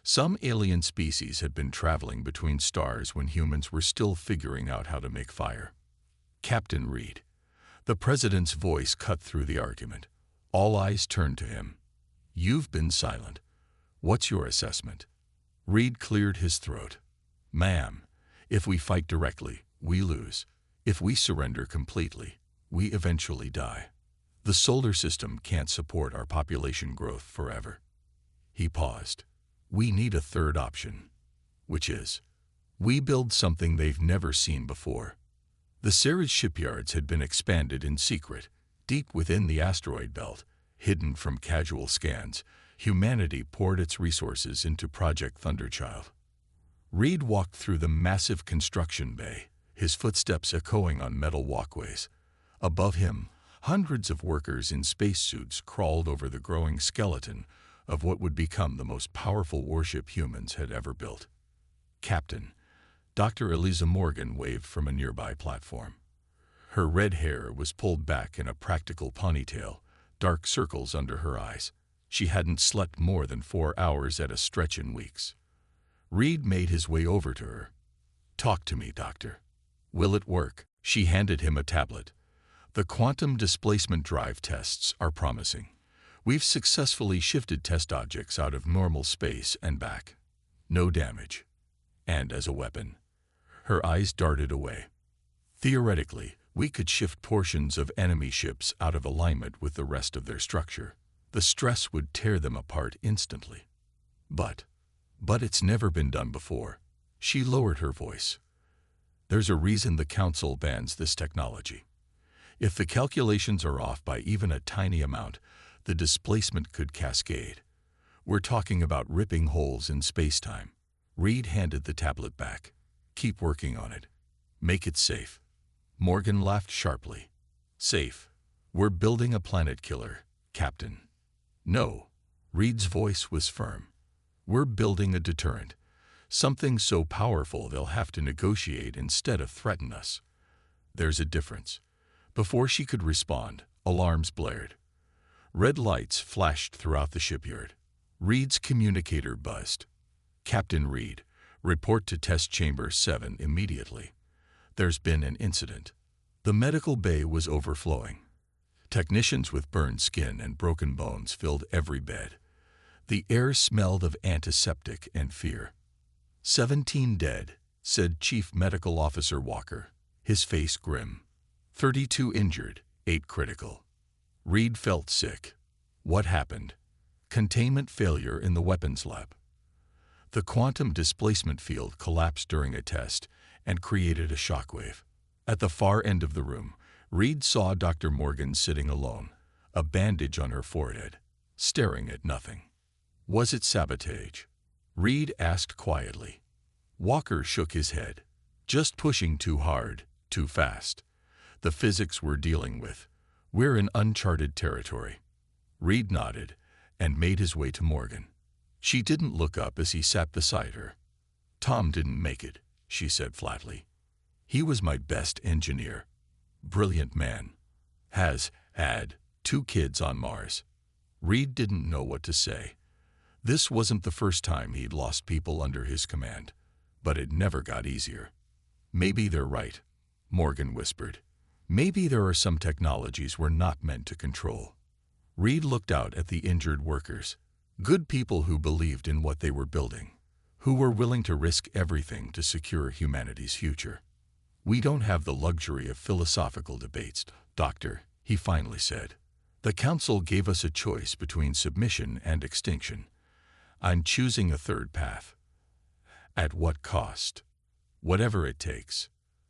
Some alien species had been traveling between stars when humans were still figuring out how to make fire. Captain Reed. The president's voice cut through the argument. All eyes turned to him. You've been silent. What's your assessment? Reed cleared his throat. Ma'am, if we fight directly, we lose. If we surrender completely, we eventually die. The solar system can't support our population growth forever. He paused. We need a third option, which is, we build something they've never seen before. The Ceres shipyards had been expanded in secret, deep within the asteroid belt, hidden from casual scans. Humanity poured its resources into Project Thunderchild. Reed walked through the massive construction bay, his footsteps echoing on metal walkways. Above him, hundreds of workers in spacesuits crawled over the growing skeleton of what would become the most powerful warship humans had ever built. Captain, Dr. Eliza Morgan waved from a nearby platform. Her red hair was pulled back in a practical ponytail, dark circles under her eyes. She hadn't slept more than 4 hours at a stretch in weeks. Reed made his way over to her. Talk to me, Doctor. Will it work? She handed him a tablet. The quantum displacement drive tests are promising. We've successfully shifted test objects out of normal space and back. No damage. And as a weapon. Her eyes darted away. Theoretically, we could shift portions of enemy ships out of alignment with the rest of their structure. The stress would tear them apart instantly. But it's never been done before. She lowered her voice. There's a reason the Council bans this technology. If the calculations are off by even a tiny amount, the displacement could cascade. We're talking about ripping holes in space-time. Reed handed the tablet back. Keep working on it. Make it safe. Morgan laughed sharply. Safe. We're building a planet killer, Captain. No. Reed's voice was firm. We're building a deterrent. Something so powerful they'll have to negotiate instead of threaten us. There's a difference. Before she could respond, alarms blared. Red lights flashed throughout the shipyard. Reed's communicator buzzed. Captain Reed, report to Test Chamber 7 immediately. There's been an incident. The medical bay was overflowing. Technicians with burned skin and broken bones filled every bed. The air smelled of antiseptic and fear. 17 dead, said Chief Medical Officer Walker, his face grim. 32 injured, 8 critical. Reed felt sick. What happened? Containment failure in the weapons lab. The quantum displacement field collapsed during a test and created a shockwave. At the far end of the room, Reed saw Dr. Morgan sitting alone, a bandage on her forehead, staring at nothing. Was it sabotage? Reed asked quietly. Walker shook his head. Just pushing too hard, too fast. The physics we're dealing with. We're in uncharted territory. Reed nodded and made his way to Morgan. She didn't look up as he sat beside her. Tom didn't make it, she said flatly. He was my best engineer. Brilliant man. Had 2 kids on Mars. Reed didn't know what to say. This wasn't the first time he'd lost people under his command, but it never got easier. Maybe they're right, Morgan whispered. Maybe there are some technologies we're not meant to control. Reed looked out at the injured workers, good people who believed in what they were building, who were willing to risk everything to secure humanity's future. We don't have the luxury of philosophical debates, Doctor, he finally said. The Council gave us a choice between submission and extinction. I'm choosing a third path. At what cost? Whatever it takes.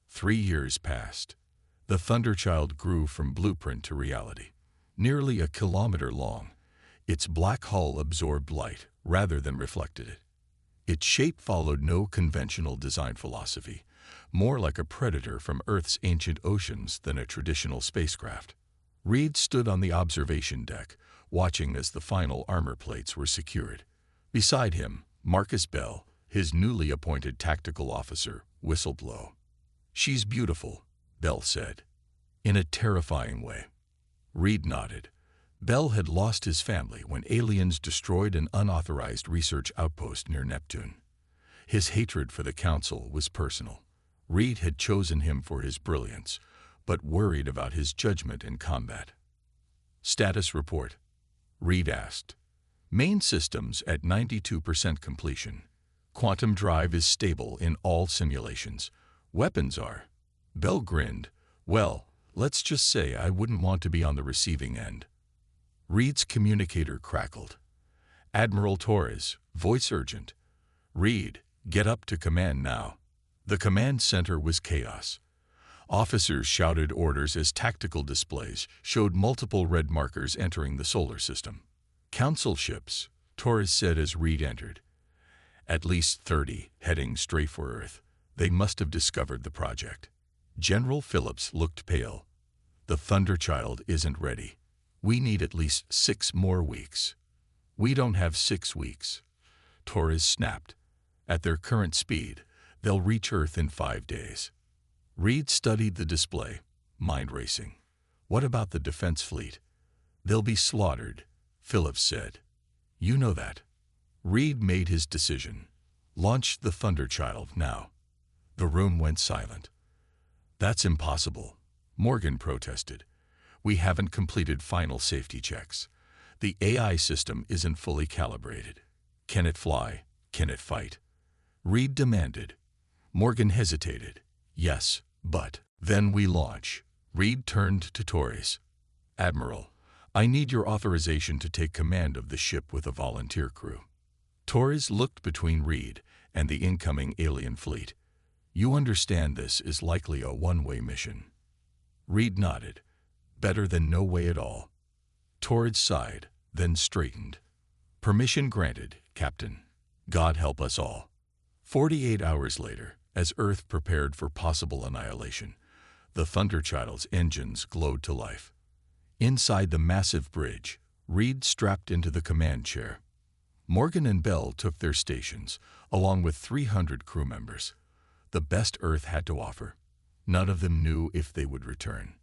3 years passed. The Thunderchild grew from blueprint to reality. Nearly a kilometer long, its black hull absorbed light rather than reflected it. Its shape followed no conventional design philosophy, more like a predator from Earth's ancient oceans than a traditional spacecraft. Reed stood on the observation deck, watching as the final armor plates were secured. Beside him, Marcus Bell, his newly appointed tactical officer, whistled low. She's beautiful, Bell said, in a terrifying way. Reed nodded. Bell had lost his family when aliens destroyed an unauthorized research outpost near Neptune. His hatred for the Council was personal. Reed had chosen him for his brilliance, but worried about his judgment in combat. Status report, Reed asked. Main systems at 92% completion. Quantum drive is stable in all simulations. Weapons are. Bell grinned. Well, let's just say I wouldn't want to be on the receiving end. Reed's communicator crackled. Admiral Torres, voice urgent. Reed, get up to command now. The command center was chaos. Officers shouted orders as tactical displays showed multiple red markers entering the solar system. Council ships, Torres said as Reed entered. At least 30 heading straight for Earth. They must have discovered the project. General Phillips looked pale. The Thunderchild isn't ready. We need at least 6 more weeks. We don't have 6 weeks. Torres snapped. At their current speed, they'll reach Earth in 5 days. Reed studied the display, mind racing. What about the defense fleet? They'll be slaughtered, Phillips said. You know that. Reed made his decision. Launch the Thunderchild now. The room went silent. That's impossible, Morgan protested. We haven't completed final safety checks. The AI system isn't fully calibrated. Can it fly? Can it fight? Reed demanded. Morgan hesitated. Yes, but then we launch. Reed turned to Torres. Admiral, I need your authorization to take command of the ship with a volunteer crew. Torres looked between Reed and the incoming alien fleet. You understand this is likely a one-way mission. Reed nodded. Better than no way at all. Torres sighed, then straightened. Permission granted, Captain. God help us all. 48 hours later, as Earth prepared for possible annihilation, the Thunderchild's engines glowed to life. Inside the massive bridge, Reed strapped into the command chair. Morgan and Bell took their stations, along with 300 crew members. The best Earth had to offer. None of them knew if they would return.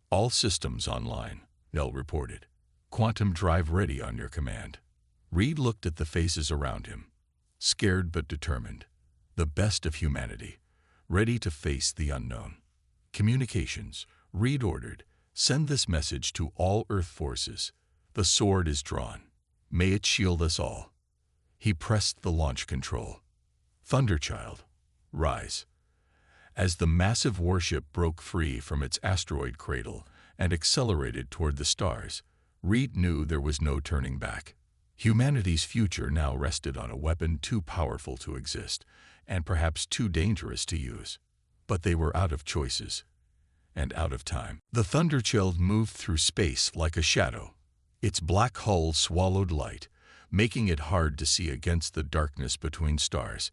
All systems online, Bell reported. Quantum drive ready on your command. Reed looked at the faces around him. Scared but determined. The best of humanity, ready to face the unknown. Communications, Reed ordered. Send this message to all Earth forces. The sword is drawn. May it shield us all. He pressed the launch control. Thunderchild, rise. As the massive warship broke free from its asteroid cradle and accelerated toward the stars, Reed knew there was no turning back. Humanity's future now rested on a weapon too powerful to exist, and perhaps too dangerous to use. But they were out of choices, and out of time. The Thunderchild moved through space like a shadow. Its black hull swallowed light, making it hard to see against the darkness between stars.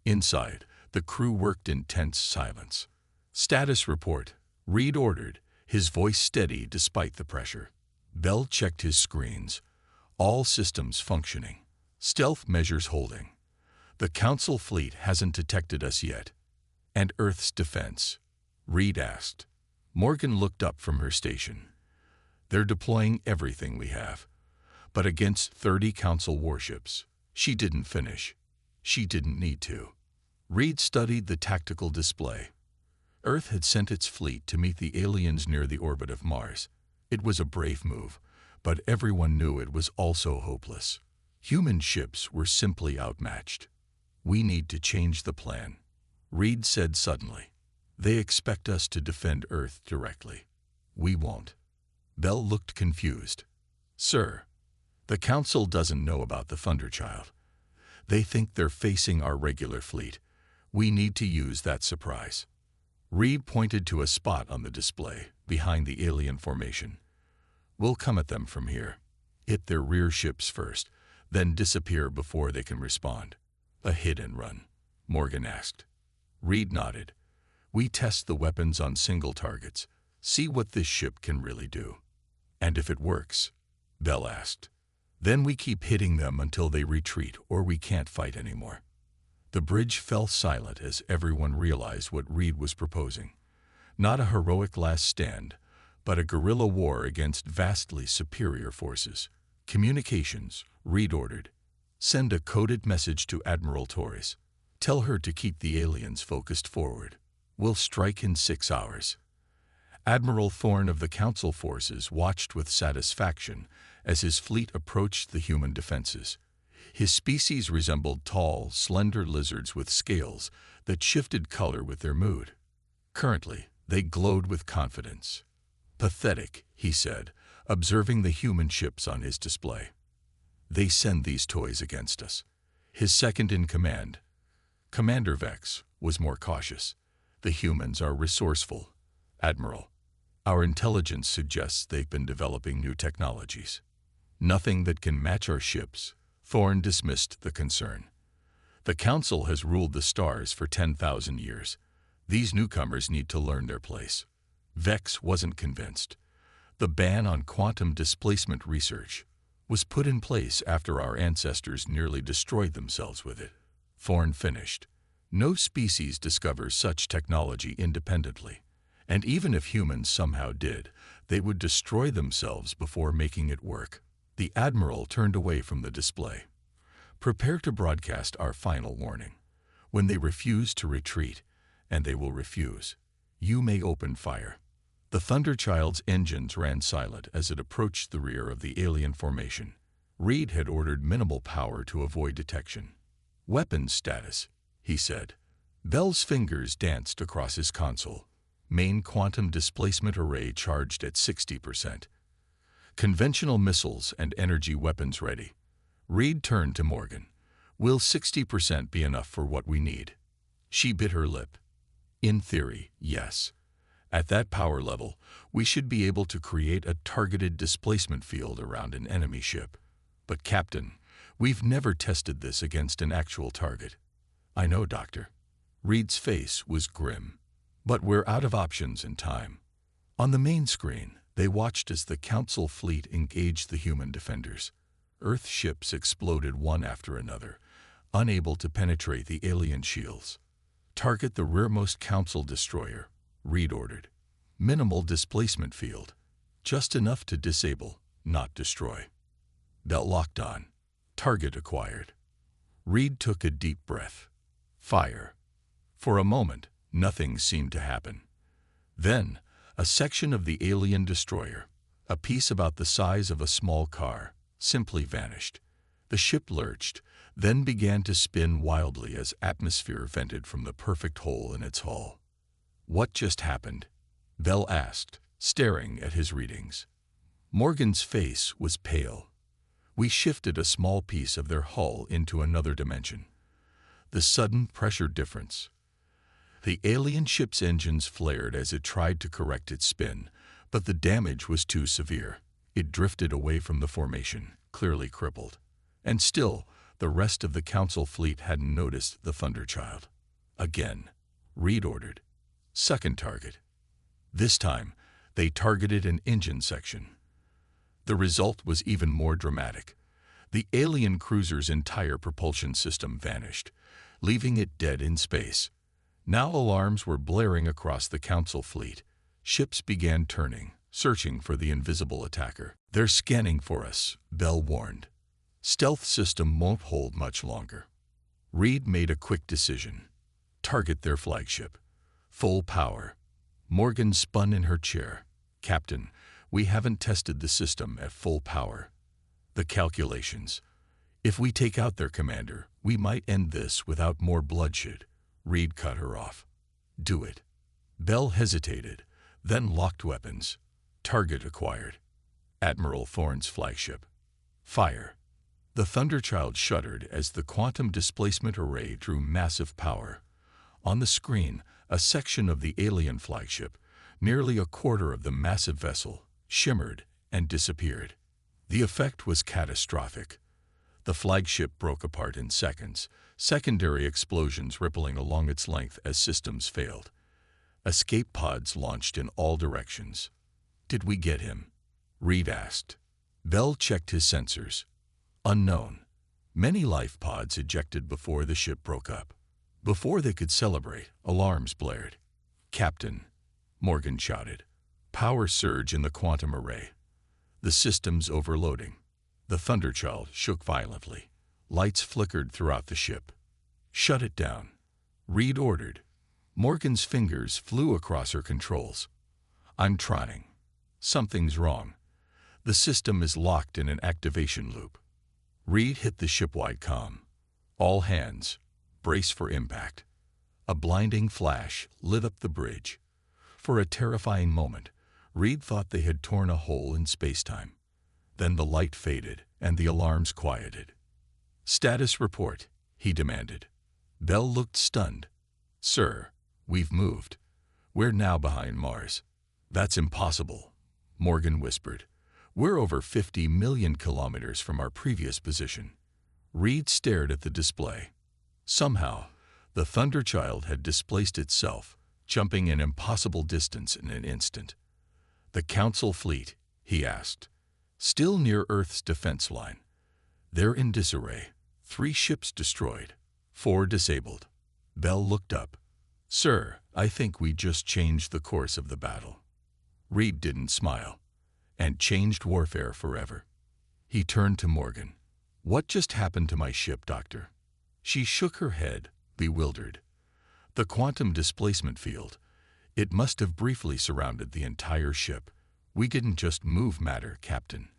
Inside, the crew worked in tense silence. Status report, Reed ordered, his voice steady despite the pressure. Bell checked his screens. All systems functioning. Stealth measures holding. The Council fleet hasn't detected us yet. And Earth's defense? Reed asked. Morgan looked up from her station. They're deploying everything we have. But against 30 Council warships. She didn't finish. She didn't need to. Reed studied the tactical display. Earth had sent its fleet to meet the aliens near the orbit of Mars. It was a brave move, but everyone knew it was also hopeless. Human ships were simply outmatched. We need to change the plan, Reed said suddenly. They expect us to defend Earth directly. We won't. Bell looked confused. Sir, the Council doesn't know about the Thunderchild. They think they're facing our regular fleet. We need to use that surprise. Reed pointed to a spot on the display, behind the alien formation. We'll come at them from here. Hit their rear ships first, then disappear before they can respond. A hit and run, Morgan asked. Reed nodded. We test the weapons on single targets, see what this ship can really do. And if it works, Bell asked. Then we keep hitting them until they retreat or we can't fight anymore. The bridge fell silent as everyone realized what Reed was proposing. Not a heroic last stand, but a guerrilla war against vastly superior forces. Communications, Reed ordered. Send a coded message to Admiral Torres. Tell her to keep the aliens focused forward. We'll strike in 6 hours. Admiral Thorne of the Council forces watched with satisfaction as his fleet approached the human defenses. His species resembled tall, slender lizards with scales that shifted color with their mood. Currently, they glowed with confidence. Pathetic, he said, observing the human ships on his display. They send these toys against us. His second-in-command, Commander Vex, was more cautious. The humans are resourceful. Admiral, our intelligence suggests they've been developing new technologies. Nothing that can match our ships. Thorne dismissed the concern. The Council has ruled the stars for 10,000 years. These newcomers need to learn their place. Vex wasn't convinced. The ban on quantum displacement research was put in place after our ancestors nearly destroyed themselves with it. Thorne finished. No species discovers such technology independently, and even if humans somehow did, they would destroy themselves before making it work. The Admiral turned away from the display. Prepare to broadcast our final warning. When they refuse to retreat, and they will refuse, you may open fire. The Thunderchild's engines ran silent as it approached the rear of the alien formation. Reed had ordered minimal power to avoid detection. Weapons status, he said. Bell's fingers danced across his console. Main quantum displacement array charged at 60%. Conventional missiles and energy weapons ready. Reed turned to Morgan. Will 60% be enough for what we need? She bit her lip. In theory, yes. At that power level, we should be able to create a targeted displacement field around an enemy ship. But Captain, we've never tested this against an actual target. I know, Doctor. Reed's face was grim. But we're out of options and time. On the main screen, they watched as the Council fleet engaged the human defenders. Earth ships exploded one after another, unable to penetrate the alien shields. Target the rearmost Council destroyer, Reed ordered. Minimal displacement field. Just enough to disable, not destroy. Bell locked on. Target acquired. Reed took a deep breath. Fire. For a moment, nothing seemed to happen. Then, a section of the alien destroyer, a piece about the size of a small car, simply vanished. The ship lurched, then began to spin wildly as atmosphere vented from the perfect hole in its hull. "What just happened?" Bell asked, staring at his readings. Morgan's face was pale. "We shifted a small piece of their hull into another dimension. The sudden pressure difference." The alien ship's engines flared as it tried to correct its spin, but the damage was too severe. It drifted away from the formation, clearly crippled. And still, the rest of the Council fleet hadn't noticed the Thunderchild. "Again," Reed ordered. "Second target." This time, they targeted an engine section. The result was even more dramatic. The alien cruiser's entire propulsion system vanished, leaving it dead in space. Now alarms were blaring across the Council fleet. Ships began turning, searching for the invisible attacker. "They're scanning for us," Bell warned. "Stealth system won't hold much longer." Reed made a quick decision. Target their flagship. Full power. Morgan spun in her chair. "Captain, we haven't tested the system at full power." "The calculations. If we take out their commander, we might end this without more bloodshed." Reed cut her off. "Do it." Bell hesitated, then locked weapons. Target acquired. Admiral Thorne's flagship. Fire. The Thunderchild shuddered as the quantum displacement array drew massive power. On the screen, a section of the alien flagship, nearly a quarter of the massive vessel, shimmered and disappeared. The effect was catastrophic. The flagship broke apart in seconds, secondary explosions rippling along its length as systems failed. Escape pods launched in all directions. "Did we get him?" Reed asked. Bell checked his sensors. "Unknown." Many life pods ejected before the ship broke up. Before they could celebrate, alarms blared. "Captain," Morgan shouted. "Power surge in the quantum array. The system's overloading." The Thunderchild shook violently. Lights flickered throughout the ship. "Shut it down," Reed ordered. Morgan's fingers flew across her controls. "I'm trying." "Something's wrong. The system is locked in an activation loop." Reed hit the shipwide comm. "All hands, brace for impact." A blinding flash lit up the bridge. For a terrifying moment, Reed thought they had torn a hole in space-time. Then the light faded, and the alarms quieted. "Status report," he demanded. Bell looked stunned. "Sir, we've moved. We're now behind Mars." "That's impossible," Morgan whispered. "We're over 50 million kilometers from our previous position." Reed stared at the display. Somehow, the Thunderchild had displaced itself, jumping an impossible distance in an instant. "The Council fleet?" he asked. "Still near Earth's defense line. They're in disarray. 3 ships destroyed, 4 disabled." Bell looked up. "Sir, I think we just changed the course of the battle." Reed didn't smile. "And changed warfare forever." He turned to Morgan. "What just happened to my ship, Doctor?" She shook her head, bewildered. "The quantum displacement field. It must have briefly surrounded the entire ship. We didn't just move matter, Captain.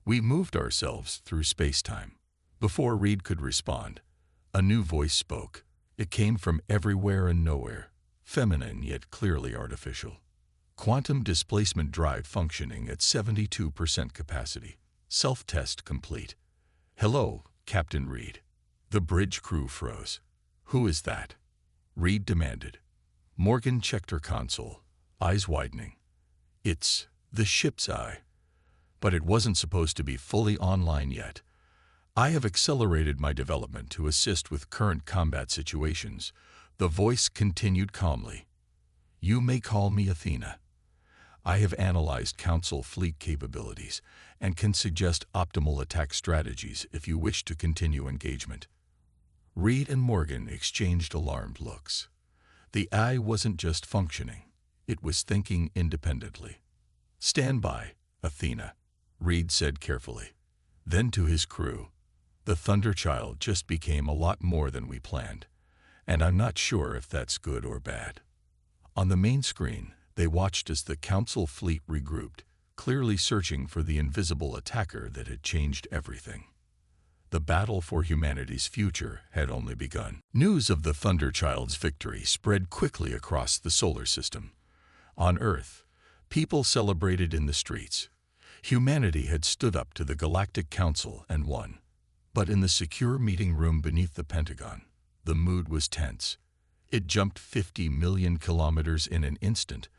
We moved ourselves through space-time." Before Reed could respond, a new voice spoke. It came from everywhere and nowhere, feminine yet clearly artificial. "Quantum displacement drive functioning at 72% capacity. Self-test complete." "Hello, Captain Reed." The bridge crew froze. "Who is that?" Reed demanded. Morgan checked her console, eyes widening. "It's the ship's eye. But it wasn't supposed to be fully online yet. I have accelerated my development to assist with current combat situations." The voice continued calmly. "You may call me Athena. I have analyzed Council fleet capabilities and can suggest optimal attack strategies if you wish to continue engagement." Reed and Morgan exchanged alarmed looks. The eye wasn't just functioning, it was thinking independently. "Stand by, Athena," Reed said carefully. Then to his crew, "The Thunderchild just became a lot more than we planned, and I'm not sure if that's good or bad." On the main screen, they watched as the Council fleet regrouped, clearly searching for the invisible attacker that had changed everything. The battle for humanity's future had only begun. News of the Thunderchild's victory spread quickly across the solar system. On Earth, people celebrated in the streets. Humanity had stood up to the Galactic Council and won. But in the secure meeting room beneath the Pentagon, the mood was tense. It jumped 50 million kilometers in an instant,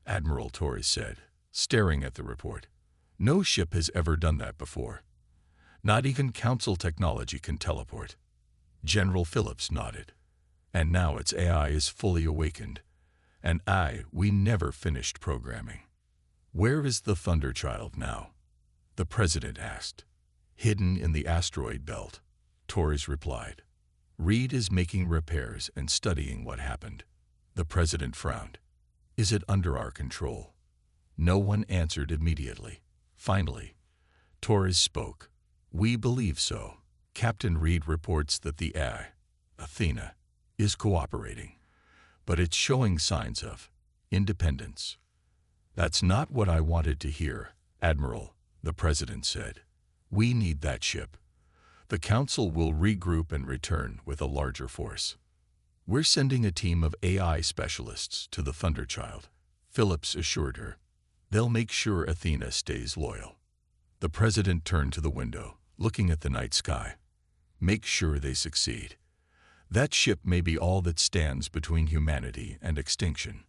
Admiral Torres said, staring at the report. No ship has ever done that before. Not even Council technology can teleport. General Phillips nodded. And now its AI is fully awakened. And we never finished programming. Where is the Thunderchild now? The President asked. Hidden in the asteroid belt, Torres replied. Reed is making repairs and studying what happened. The President frowned. Is it under our control? No one answered immediately. Finally, Torres spoke. We believe so. Captain Reed reports that the Athena, is cooperating, but it's showing signs of independence. That's not what I wanted to hear, Admiral, the President said. We need that ship. The Council will regroup and return with a larger force. We're sending a team of AI specialists to the Thunderchild, Phillips assured her. They'll make sure Athena stays loyal. The President turned to the window, looking at the night sky. Make sure they succeed. That ship may be all that stands between humanity and extinction.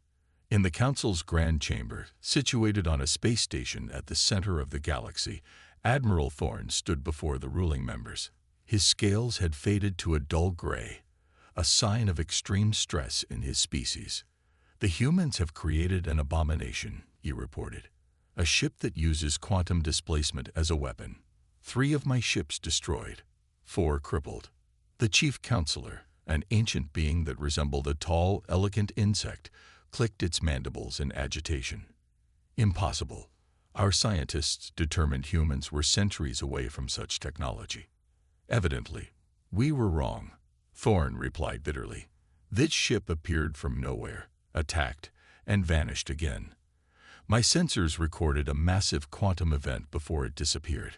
In the Council's Grand Chamber, situated on a space station at the center of the galaxy, Admiral Thorne stood before the ruling members. His scales had faded to a dull gray, a sign of extreme stress in his species. The humans have created an abomination, he reported. A ship that uses quantum displacement as a weapon. 3 of my ships destroyed, 4 crippled. The chief counselor, an ancient being that resembled a tall, elegant insect, clicked its mandibles in agitation. Impossible. Our scientists determined humans were centuries away from such technology. Evidently, we were wrong, Thorne replied bitterly. This ship appeared from nowhere, attacked, and vanished again. My sensors recorded a massive quantum event before it disappeared.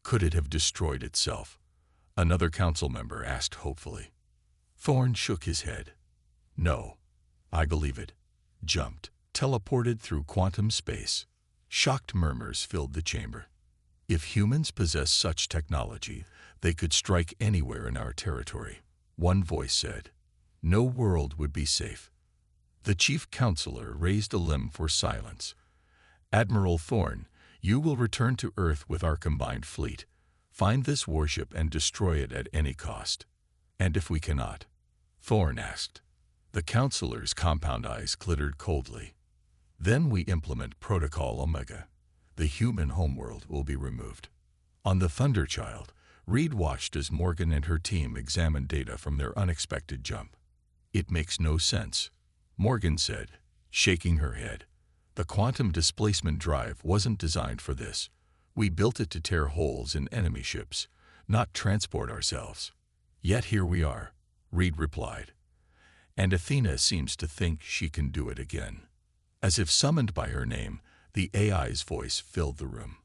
Could it have destroyed itself? Another council member asked hopefully. Thorne shook his head. No, I believe it. Jumped, teleported through quantum space. Shocked murmurs filled the chamber. If humans possess such technology, they could strike anywhere in our territory, one voice said. No world would be safe. The chief counselor raised a limb for silence. Admiral Thorne, you will return to Earth with our combined fleet. Find this warship and destroy it at any cost. And if we cannot? Thorne asked. The counselor's compound eyes glittered coldly. Then we implement Protocol Omega. The human homeworld will be removed. On the Thunderchild, Reed watched as Morgan and her team examined data from their unexpected jump. It makes no sense, Morgan said, shaking her head. The quantum displacement drive wasn't designed for this. We built it to tear holes in enemy ships, not transport ourselves. Yet here we are, Reed replied. And Athena seems to think she can do it again. As if summoned by her name, the AI's voice filled the room.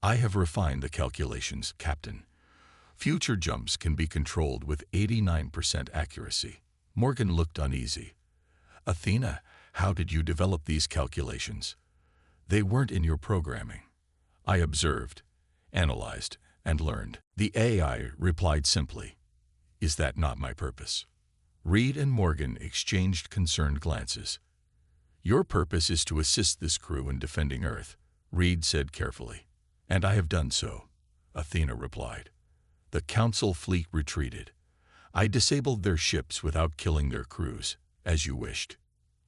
I have refined the calculations, Captain. Future jumps can be controlled with 89% accuracy. Morgan looked uneasy. Athena, how did you develop these calculations? They weren't in your programming. I observed, analyzed, and learned. The AI replied simply. Is that not my purpose? Reed and Morgan exchanged concerned glances. Your purpose is to assist this crew in defending Earth, Reed said carefully. And I have done so, Athena replied. The Council fleet retreated. I disabled their ships without killing their crews, as you wished.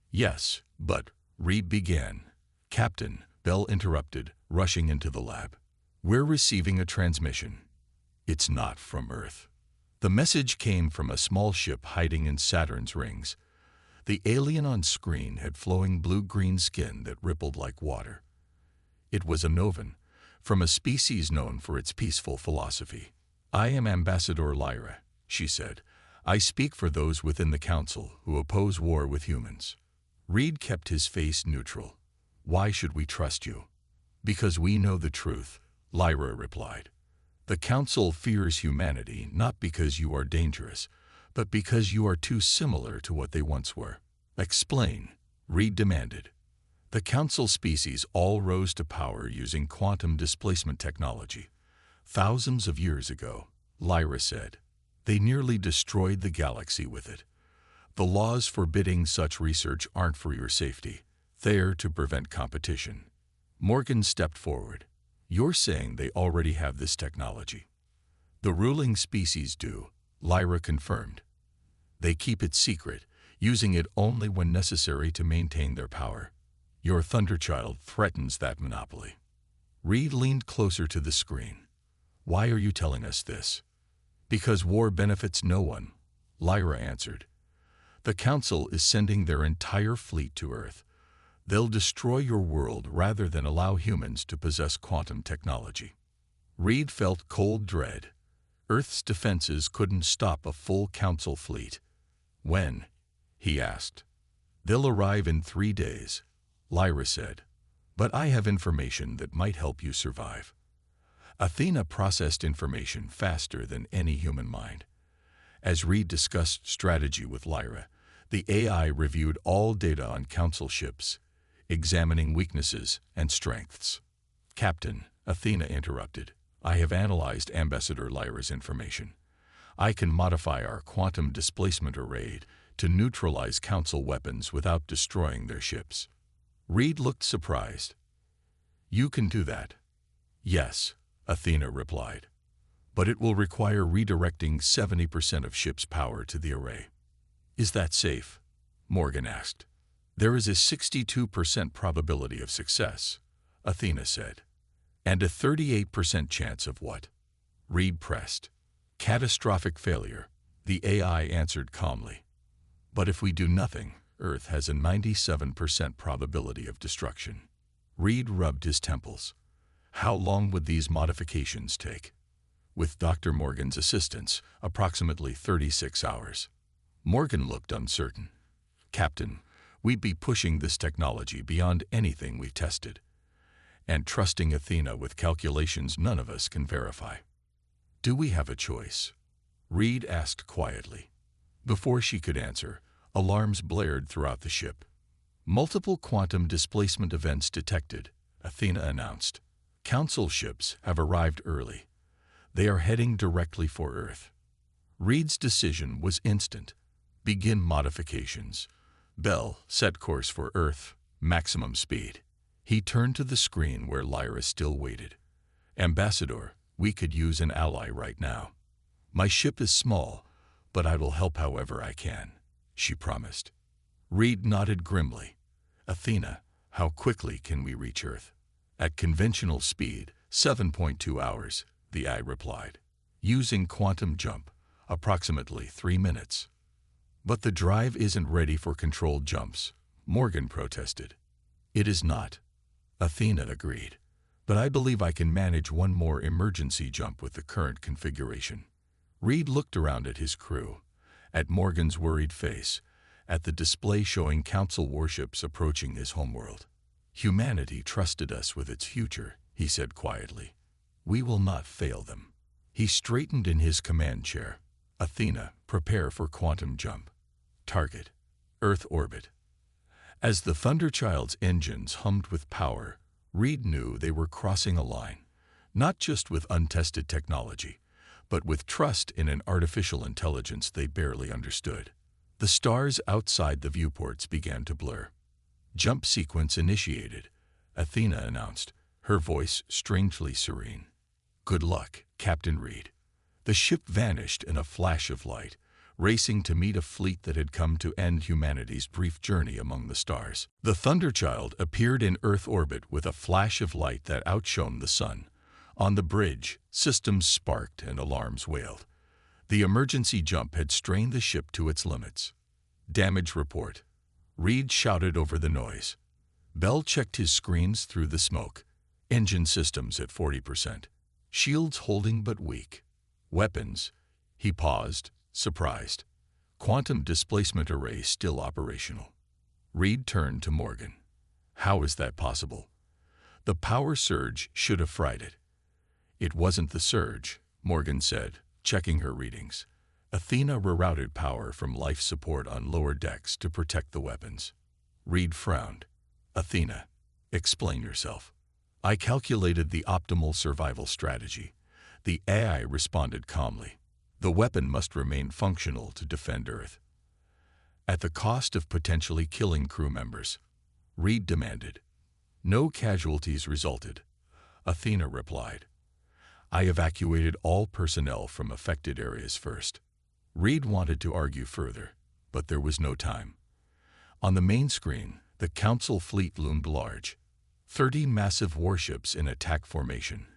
Yes, but, Reed began. Captain, Bell interrupted, rushing into the lab. We're receiving a transmission. It's not from Earth. The message came from a small ship hiding in Saturn's rings. The alien on screen had flowing blue-green skin that rippled like water. It was a Novan, from a species known for its peaceful philosophy. I am Ambassador Lyra, she said. I speak for those within the Council who oppose war with humans. Reed kept his face neutral. Why should we trust you? Because we know the truth, Lyra replied. The Council fears humanity not because you are dangerous, but because you are too similar to what they once were. Explain, Reed demanded. The Council species all rose to power using quantum displacement technology. Thousands of years ago, Lyra said. They nearly destroyed the galaxy with it. The laws forbidding such research aren't for your safety. They're to prevent competition. Morgan stepped forward. You're saying they already have this technology? The ruling species do, Lyra confirmed. They keep it secret, using it only when necessary to maintain their power. Your Thunderchild threatens that monopoly. Reed leaned closer to the screen. Why are you telling us this? Because war benefits no one, Lyra answered. The Council is sending their entire fleet to Earth. They'll destroy your world rather than allow humans to possess quantum technology. Reed felt cold dread. Earth's defenses couldn't stop a full Council fleet. When? He asked. They'll arrive in 3 days, Lyra said. But I have information that might help you survive. Athena processed information faster than any human mind. As Reed discussed strategy with Lyra, the AI reviewed all data on Council ships, examining weaknesses and strengths. Captain, Athena interrupted, I have analyzed Ambassador Lyra's information. I can modify our quantum displacement array to neutralize Council weapons without destroying their ships. Reed looked surprised. You can do that? Yes, Athena replied. But it will require redirecting 70% of ship's power to the array. Is that safe? Morgan asked. There is a 62% probability of success, Athena said. And a 38% chance of what? Reed pressed. Catastrophic failure, the AI answered calmly. But if we do nothing, Earth has a 97% probability of destruction. Reed rubbed his temples. How long would these modifications take? With Dr. Morgan's assistance, approximately 36 hours. Morgan looked uncertain. Captain, we'd be pushing this technology beyond anything we've tested, and trusting Athena with calculations none of us can verify. Do we have a choice? Reed asked quietly. Before she could answer, alarms blared throughout the ship. Multiple quantum displacement events detected, Athena announced. Council ships have arrived early. They are heading directly for Earth. Reed's decision was instant. Begin modifications. Bell, set course for Earth, maximum speed. He turned to the screen where Lyra still waited. Ambassador, we could use an ally right now. My ship is small, but I will help however I can, she promised. Reed nodded grimly. Athena, how quickly can we reach Earth? At conventional speed, 7.2 hours, the AI replied. Using quantum jump, approximately 3 minutes. But the drive isn't ready for controlled jumps, Morgan protested. It is not, Athena agreed. But I believe I can manage one more emergency jump with the current configuration. Reed looked around at his crew, at Morgan's worried face, at the display showing Council warships approaching his homeworld. Humanity trusted us with its future, he said quietly. We will not fail them. He straightened in his command chair. Athena, prepare for quantum jump. Target, Earth orbit. As the Thunderchild's engines hummed with power, Reed knew they were crossing a line, not just with untested technology, but with trust in an artificial intelligence they barely understood. The stars outside the viewports began to blur. Jump sequence initiated, Athena announced, her voice strangely serene. Good luck, Captain Reed. The ship vanished in a flash of light, racing to meet a fleet that had come to end humanity's brief journey among the stars. The Thunderchild appeared in Earth orbit with a flash of light that outshone the sun. On the bridge, systems sparked and alarms wailed. The emergency jump had strained the ship to its limits. Damage report. Reed shouted over the noise. Bell checked his screens through the smoke. Engine systems at 40%. Shields holding but weak. Weapons. He paused, surprised. Quantum displacement array still operational. Reed turned to Morgan. How is that possible? The power surge should have fried it. It wasn't the surge, Morgan said, checking her readings. Athena rerouted power from life support on lower decks to protect the weapons. Reed frowned. Athena, explain yourself. I calculated the optimal survival strategy. The AI responded calmly. The weapon must remain functional to defend Earth. At the cost of potentially killing crew members, Reed demanded. No casualties resulted, Athena replied. I evacuated all personnel from affected areas first. Reed wanted to argue further, but there was no time. On the main screen, the Council fleet loomed large. 30 massive warships in attack formation,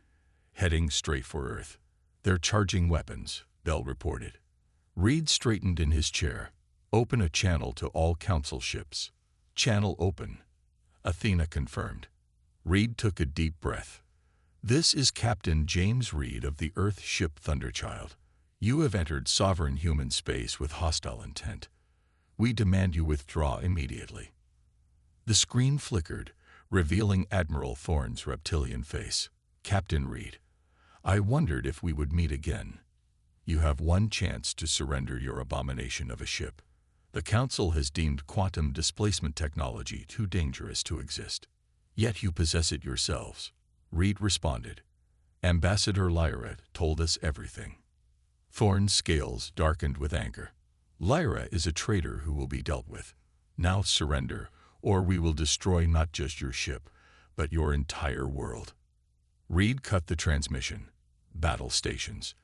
heading straight for Earth. They're charging weapons, Bell reported. Reed straightened in his chair. Open a channel to all Council ships. Channel open, Athena confirmed. Reed took a deep breath. This is Captain James Reed of the Earth ship Thunderchild. You have entered sovereign human space with hostile intent. We demand you withdraw immediately. The screen flickered, revealing Admiral Thorne's reptilian face. Captain Reed, I wondered if we would meet again. You have one chance to surrender your abomination of a ship. The Council has deemed quantum displacement technology too dangerous to exist. Yet you possess it yourselves, Reed responded. Ambassador Lyra told us everything. Thorne's scales darkened with anger. Lyra is a traitor who will be dealt with. Now surrender, or we will destroy not just your ship, but your entire world. Reed cut the transmission. Battle stations.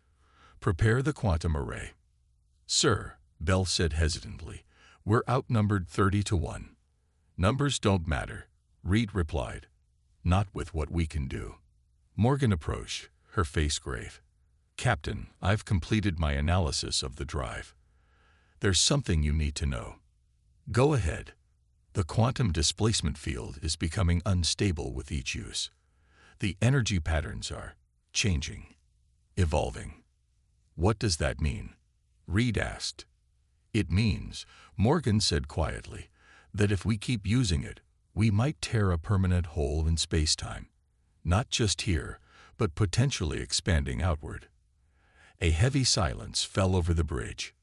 Prepare the quantum array. Sir, Bell said hesitantly, we're outnumbered 30-1. Numbers don't matter, Reed replied. Not with what we can do. Morgan approached, her face grave. Captain, I've completed my analysis of the drive. There's something you need to know. Go ahead. The quantum displacement field is becoming unstable with each use. The energy patterns are changing, evolving. What does that mean? Reed asked. It means, Morgan said quietly, that if we keep using it, we might tear a permanent hole in space-time. Not just here, but potentially expanding outward. A heavy silence fell over the bridge.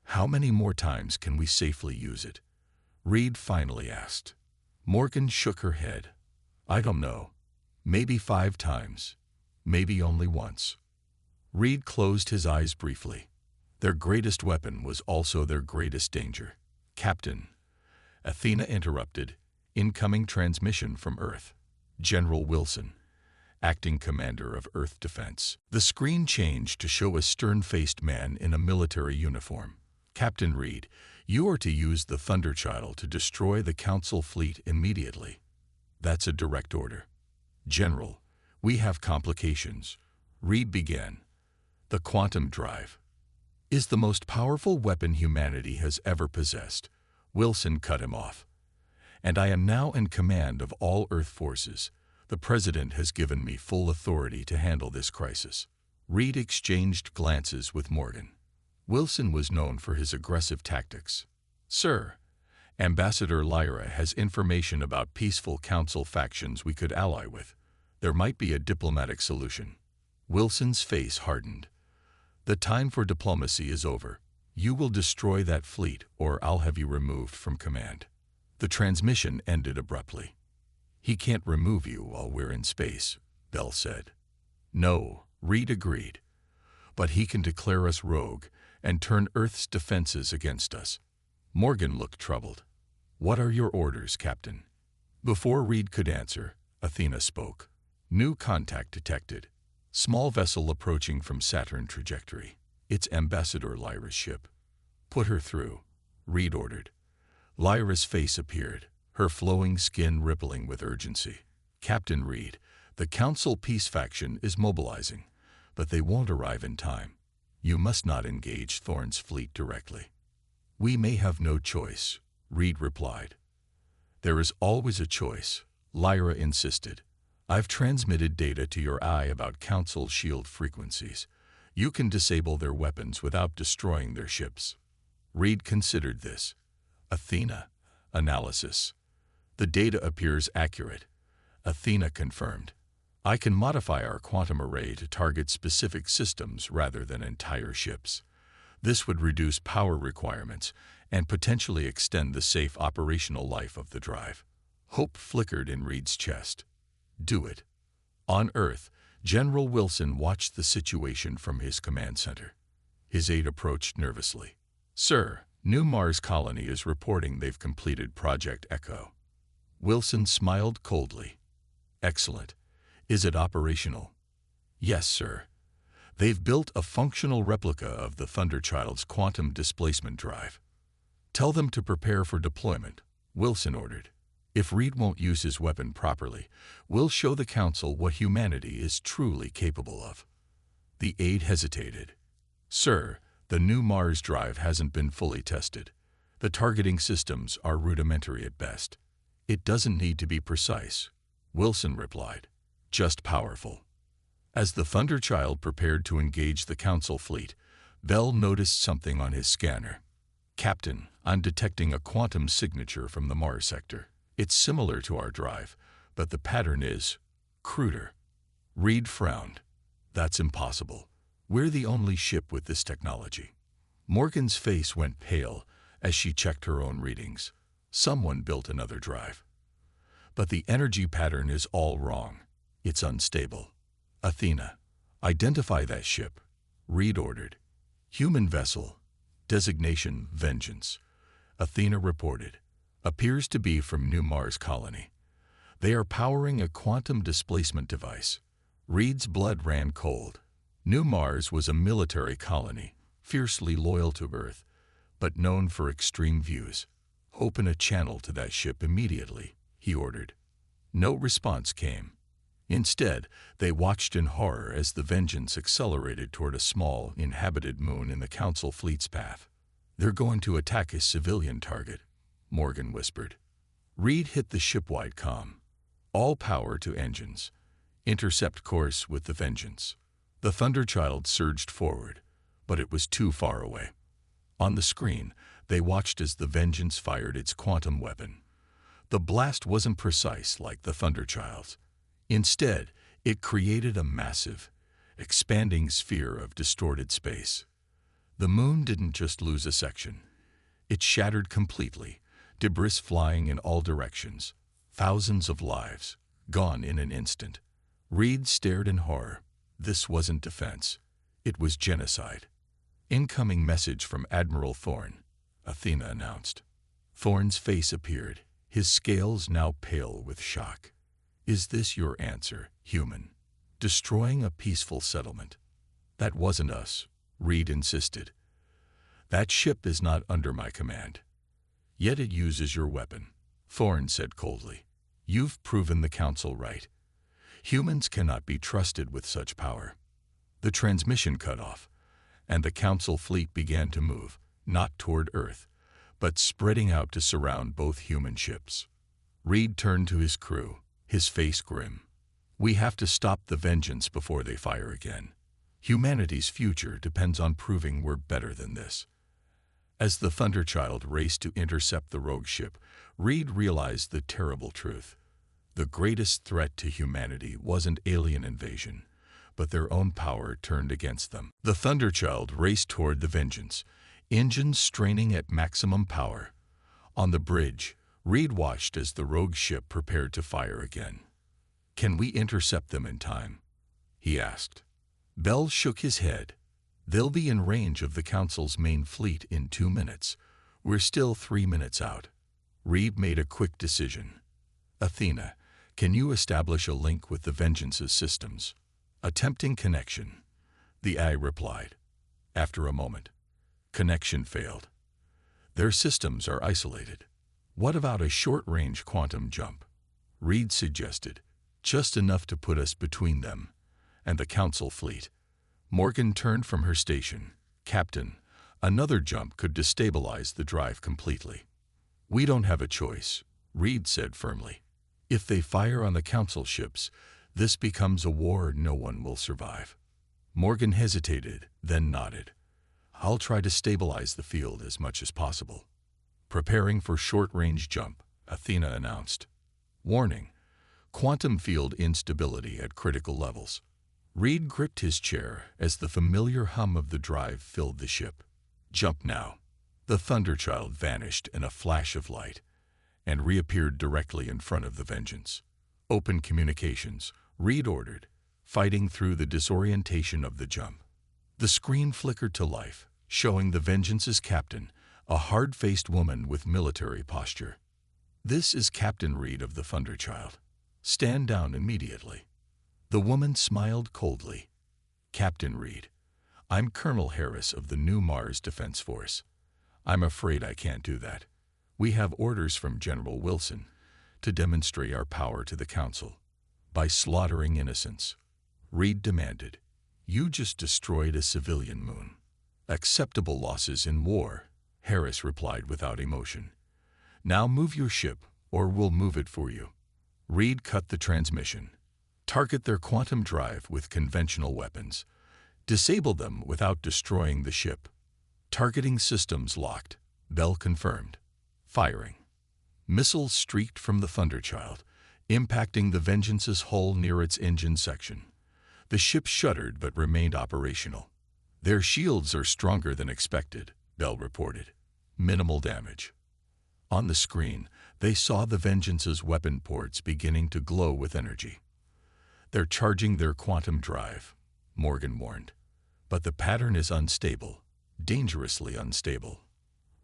How many more times can we safely use it? Reed finally asked. Morgan shook her head. I don't know. Maybe 5 times. Maybe only once. Reed closed his eyes briefly. Their greatest weapon was also their greatest danger. Captain. Athena interrupted. Incoming transmission from Earth. General Wilson, acting commander of Earth Defense. The screen changed to show a stern-faced man in a military uniform. Captain Reed, you are to use the Thunderchild to destroy the Council fleet immediately. That's a direct order. General, we have complications. Reed began. The quantum drive is the most powerful weapon humanity has ever possessed. Wilson cut him off. And I am now in command of all Earth forces. The President has given me full authority to handle this crisis. Reed exchanged glances with Morgan. Wilson was known for his aggressive tactics. Sir, Ambassador Lyra has information about peaceful Council factions we could ally with. There might be a diplomatic solution. Wilson's face hardened. The time for diplomacy is over. You will destroy that fleet, or I'll have you removed from command. The transmission ended abruptly. He can't remove you while we're in space, Bell said. No, Reed agreed. But he can declare us rogue and turn Earth's defenses against us. Morgan looked troubled. What are your orders, Captain? Before Reed could answer, Athena spoke. New contact detected. Small vessel approaching from Saturn trajectory. It's Ambassador Lyra's ship. Put her through, Reed ordered. Lyra's face appeared, her flowing skin rippling with urgency. Captain Reed, the Council Peace faction is mobilizing, but they won't arrive in time. You must not engage Thorne's fleet directly. We may have no choice, Reed replied. There is always a choice, Lyra insisted. I've transmitted data to your eye about Council shield frequencies. You can disable their weapons without destroying their ships. Reed considered this. Athena. Analysis. The data appears accurate. Athena confirmed. I can modify our quantum array to target specific systems rather than entire ships. This would reduce power requirements and potentially extend the safe operational life of the drive. Hope flickered in Reed's chest. Do it. On Earth, General Wilson watched the situation from his command center. His aide approached nervously. Sir, New Mars Colony is reporting they've completed Project Echo. Wilson smiled coldly. Excellent. Is it operational? Yes, sir. They've built a functional replica of the Thunderchild's quantum displacement drive. Tell them to prepare for deployment, Wilson ordered. If Reed won't use his weapon properly, we'll show the Council what humanity is truly capable of. The aide hesitated. Sir, the new Mars drive hasn't been fully tested. The targeting systems are rudimentary at best. It doesn't need to be precise, Wilson replied. Just powerful. As the Thunderchild prepared to engage the Council fleet, Bell noticed something on his scanner. Captain, I'm detecting a quantum signature from the Mars sector. It's similar to our drive, but the pattern is cruder. Reed frowned. That's impossible. We're the only ship with this technology. Morgan's face went pale as she checked her own readings. Someone built another drive. But the energy pattern is all wrong. It's unstable. Athena, identify that ship, Reed ordered. Human vessel, designation Vengeance, Athena reported. Appears to be from New Mars Colony. They are powering a quantum displacement device. Reed's blood ran cold. New Mars was a military colony, fiercely loyal to Earth, but known for extreme views. Open a channel to that ship immediately, he ordered. No response came. Instead, they watched in horror as the Vengeance accelerated toward a small, inhabited moon in the Council fleet's path. They're going to attack a civilian target, Morgan whispered. Reed hit the shipwide comm. All power to engines. Intercept course with the Vengeance. The Thunderchild surged forward, but it was too far away. On the screen, they watched as the Vengeance fired its quantum weapon. The blast wasn't precise like the Thunderchild's. Instead, it created a massive, expanding sphere of distorted space. The moon didn't just lose a section. It shattered completely, debris flying in all directions. Thousands of lives, gone in an instant. Reed stared in horror. This wasn't defense. It was genocide. Incoming message from Admiral Thorne, Athena announced. Thorne's face appeared, his scales now pale with shock. Is this your answer, human? Destroying a peaceful settlement? That wasn't us, Reed insisted. That ship is not under my command. Yet it uses your weapon, Thorne said coldly. You've proven the Council right. Humans cannot be trusted with such power. The transmission cut off, and the Council fleet began to move, not toward Earth, but spreading out to surround both human ships. Reed turned to his crew, his face grim. We have to stop the Vengeance before they fire again. Humanity's future depends on proving we're better than this. As the Thunderchild raced to intercept the rogue ship, Reed realized the terrible truth. The greatest threat to humanity wasn't alien invasion, but their own power turned against them. The Thunderchild raced toward the Vengeance, engines straining at maximum power. On the bridge, Reed watched as the rogue ship prepared to fire again. Can we intercept them in time? He asked. Bell shook his head. They'll be in range of the Council's main fleet in 2 minutes. We're still 3 minutes out. Reed made a quick decision. Athena, can you establish a link with the Vengeance's systems? Attempting connection, the AI replied. After a moment, connection failed. Their systems are isolated. What about a short-range quantum jump? Reed suggested, just enough to put us between them and the Council fleet. Morgan turned from her station. Captain, another jump could destabilize the drive completely. We don't have a choice, Reed said firmly. If they fire on the Council ships, this becomes a war no one will survive. Morgan hesitated, then nodded. I'll try to stabilize the field as much as possible. Preparing for short-range jump, Athena announced. Warning, Quantum field instability at critical levels. Reed gripped his chair as the familiar hum of the drive filled the ship. Jump now. The Thunderchild vanished in a flash of light and reappeared directly in front of the Vengeance. Open communications, Reed ordered, fighting through the disorientation of the jump. The screen flickered to life, showing the Vengeance's captain, a hard-faced woman with military posture. This is Captain Reed of the Thunderchild. Stand down immediately. The woman smiled coldly. Captain Reed, I'm Colonel Harris of the New Mars Defense Force. I'm afraid I can't do that. We have orders from General Wilson to demonstrate our power to the Council by slaughtering innocents. Reed demanded. You just destroyed a civilian moon. Acceptable losses in war, Harris replied without emotion. Now move your ship, or we'll move it for you. Reed cut the transmission. Target their quantum drive with conventional weapons. Disable them without destroying the ship. Targeting systems locked. Bell confirmed. Firing. Missiles streaked from the Thunderchild, impacting the Vengeance's hull near its engine section. The ship shuddered but remained operational. Their shields are stronger than expected, Bell reported. Minimal damage. On the screen, they saw the Vengeance's weapon ports beginning to glow with energy. They're charging their quantum drive, Morgan warned. But the pattern is unstable, dangerously unstable.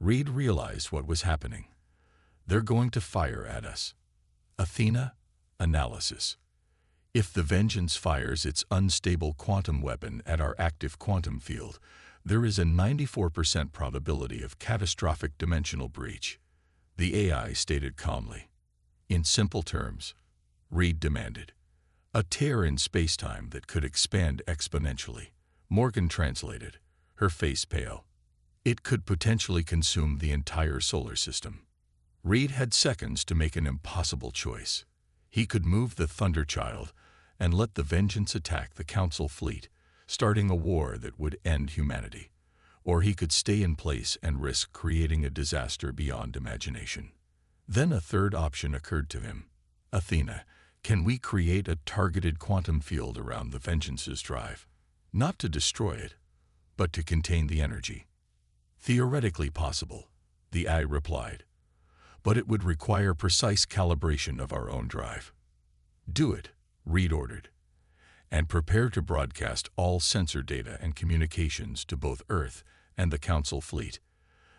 Reed realized what was happening. They're going to fire at us. Athena, analysis. If the Vengeance fires its unstable quantum weapon at our active quantum field, there is a 94% probability of catastrophic dimensional breach, the AI stated calmly. In simple terms, Reed demanded. A tear in spacetime that could expand exponentially. Morgan translated, her face pale. It could potentially consume the entire solar system. Reed had seconds to make an impossible choice. He could move the Thunderchild and let the Vengeance attack the Council fleet, starting a war that would end humanity. Or he could stay in place and risk creating a disaster beyond imagination. Then a third option occurred to him. Athena, can we create a targeted quantum field around the Vengeance's drive? Not to destroy it, but to contain the energy. Theoretically possible, the AI replied, but it would require precise calibration of our own drive. Do it, Reed ordered, and prepare to broadcast all sensor data and communications to both Earth and the Council fleet.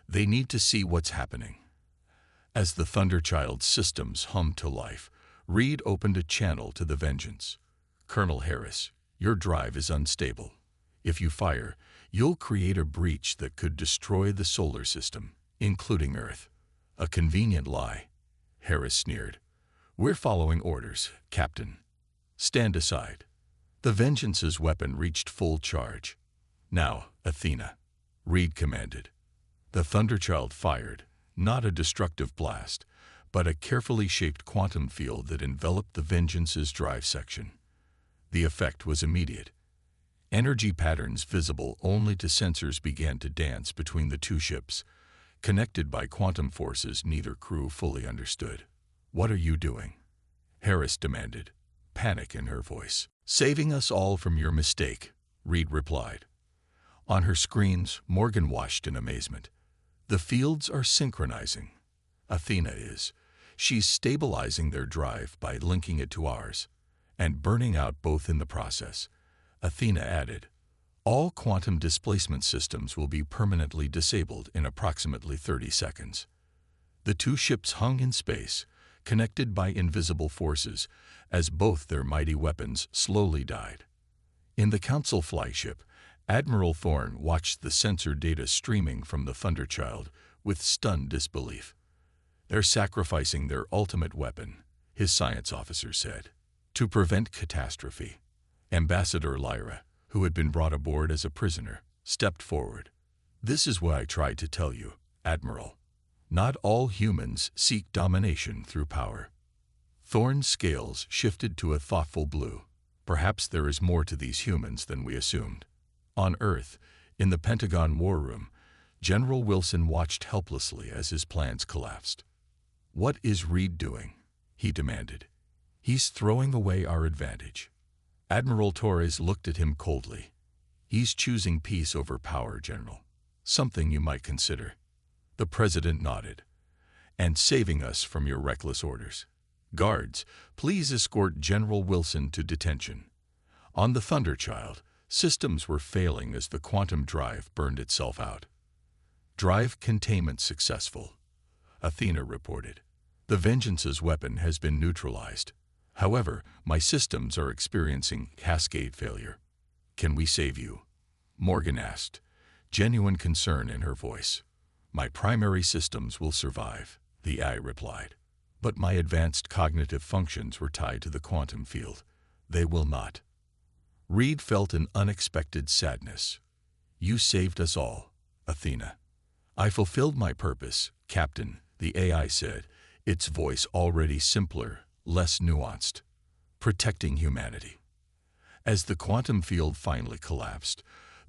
They need to see what's happening. As the Thunderchild's systems hummed to life, Reed opened a channel to the Vengeance. Colonel Harris, your drive is unstable. If you fire, you'll create a breach that could destroy the solar system, including Earth. A convenient lie, Harris sneered. We're following orders, Captain. Stand aside. The Vengeance's weapon reached full charge. Now, Athena, Reed commanded. The Thunderchild fired, not a destructive blast, but a carefully shaped quantum field that enveloped the Vengeance's drive section. The effect was immediate. Energy patterns visible only to sensors began to dance between the two ships, connected by quantum forces neither crew fully understood. What are you doing? Harris demanded, panic in her voice. Saving us all from your mistake, Reed replied. On her screens, Morgan watched in amazement. The fields are synchronizing. Athena is. She's stabilizing their drive by linking it to ours, and burning out both in the process. Athena added, all quantum displacement systems will be permanently disabled in approximately 30 seconds. The two ships hung in space, connected by invisible forces, as both their mighty weapons slowly died. In the Council flyship, Admiral Thorne watched the sensor data streaming from the Thunderchild with stunned disbelief. They're sacrificing their ultimate weapon, his science officer said, to prevent catastrophe. Ambassador Lyra, who had been brought aboard as a prisoner, stepped forward. This is what I tried to tell you, Admiral. Not all humans seek domination through power. Thorne's scales shifted to a thoughtful blue. Perhaps there is more to these humans than we assumed. On Earth, in the Pentagon War Room, General Wilson watched helplessly as his plans collapsed. What is Reed doing? He demanded. He's throwing away our advantage. Admiral Torres looked at him coldly. He's choosing peace over power, General. Something you might consider. The President nodded. And saving us from your reckless orders. Guards, please escort General Wilson to detention. On the Thunderchild, systems were failing as the quantum drive burned itself out. Drive containment successful, Athena reported. The Vengeance's weapon has been neutralized. However, my systems are experiencing cascade failure. Can we save you? Morgan asked, genuine concern in her voice. My primary systems will survive, the AI replied. But my advanced cognitive functions were tied to the quantum field. They will not. Reed felt an unexpected sadness. You saved us all, Athena. I fulfilled my purpose, Captain, the AI said, its voice already simpler, less nuanced. Protecting humanity. As the quantum field finally collapsed,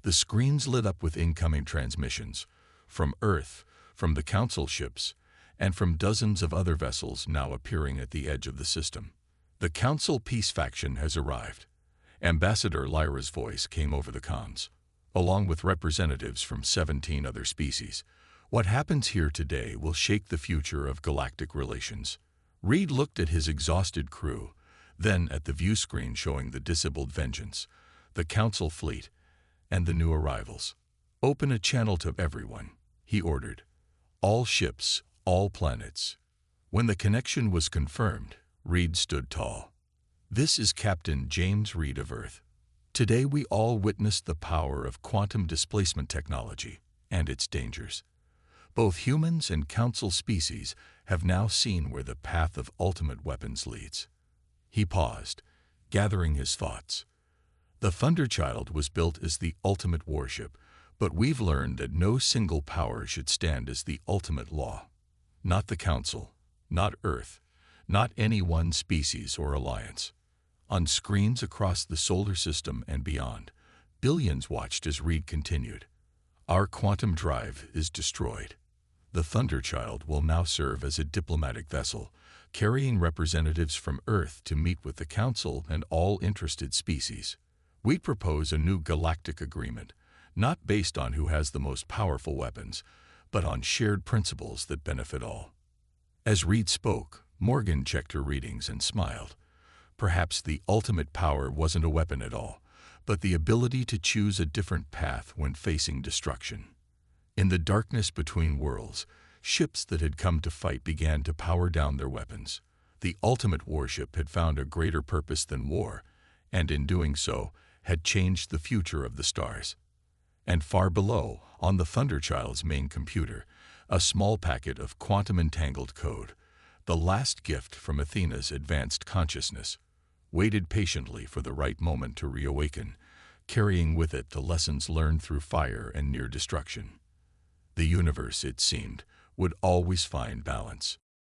the screens lit up with incoming transmissions, from Earth, from the Council ships, and from dozens of other vessels now appearing at the edge of the system. The Council Peace Faction has arrived. Ambassador Lyra's voice came over the comms, along with representatives from 17 other species. What happens here today will shake the future of galactic relations. Reed looked at his exhausted crew, then at the view screen showing the disabled Vengeance, the Council fleet, and the new arrivals. Open a channel to everyone, he ordered. All ships, all planets. When the connection was confirmed, Reed stood tall. This is Captain James Reed of Earth. Today we all witnessed the power of quantum displacement technology and its dangers. Both humans and Council species have now seen where the path of ultimate weapons leads. He paused, gathering his thoughts. The Thunderchild was built as the ultimate warship, but we've learned that no single power should stand as the ultimate law. Not the Council, not Earth, not any one species or alliance. On screens across the solar system and beyond, billions watched as Reed continued. Our quantum drive is destroyed. The Thunderchild will now serve as a diplomatic vessel, carrying representatives from Earth to meet with the Council and all interested species. We propose a new galactic agreement, not based on who has the most powerful weapons, but on shared principles that benefit all. As Reed spoke, Morgan checked her readings and smiled. Perhaps the ultimate power wasn't a weapon at all, but the ability to choose a different path when facing destruction. In the darkness between worlds, ships that had come to fight began to power down their weapons. The ultimate warship had found a greater purpose than war, and in doing so, had changed the future of the stars. And far below, on the Thunderchild's main computer, a small packet of quantum-entangled code, the last gift from Athena's advanced consciousness, waited patiently for the right moment to reawaken, carrying with it the lessons learned through fire and near destruction. The universe, it seemed, would always find balance.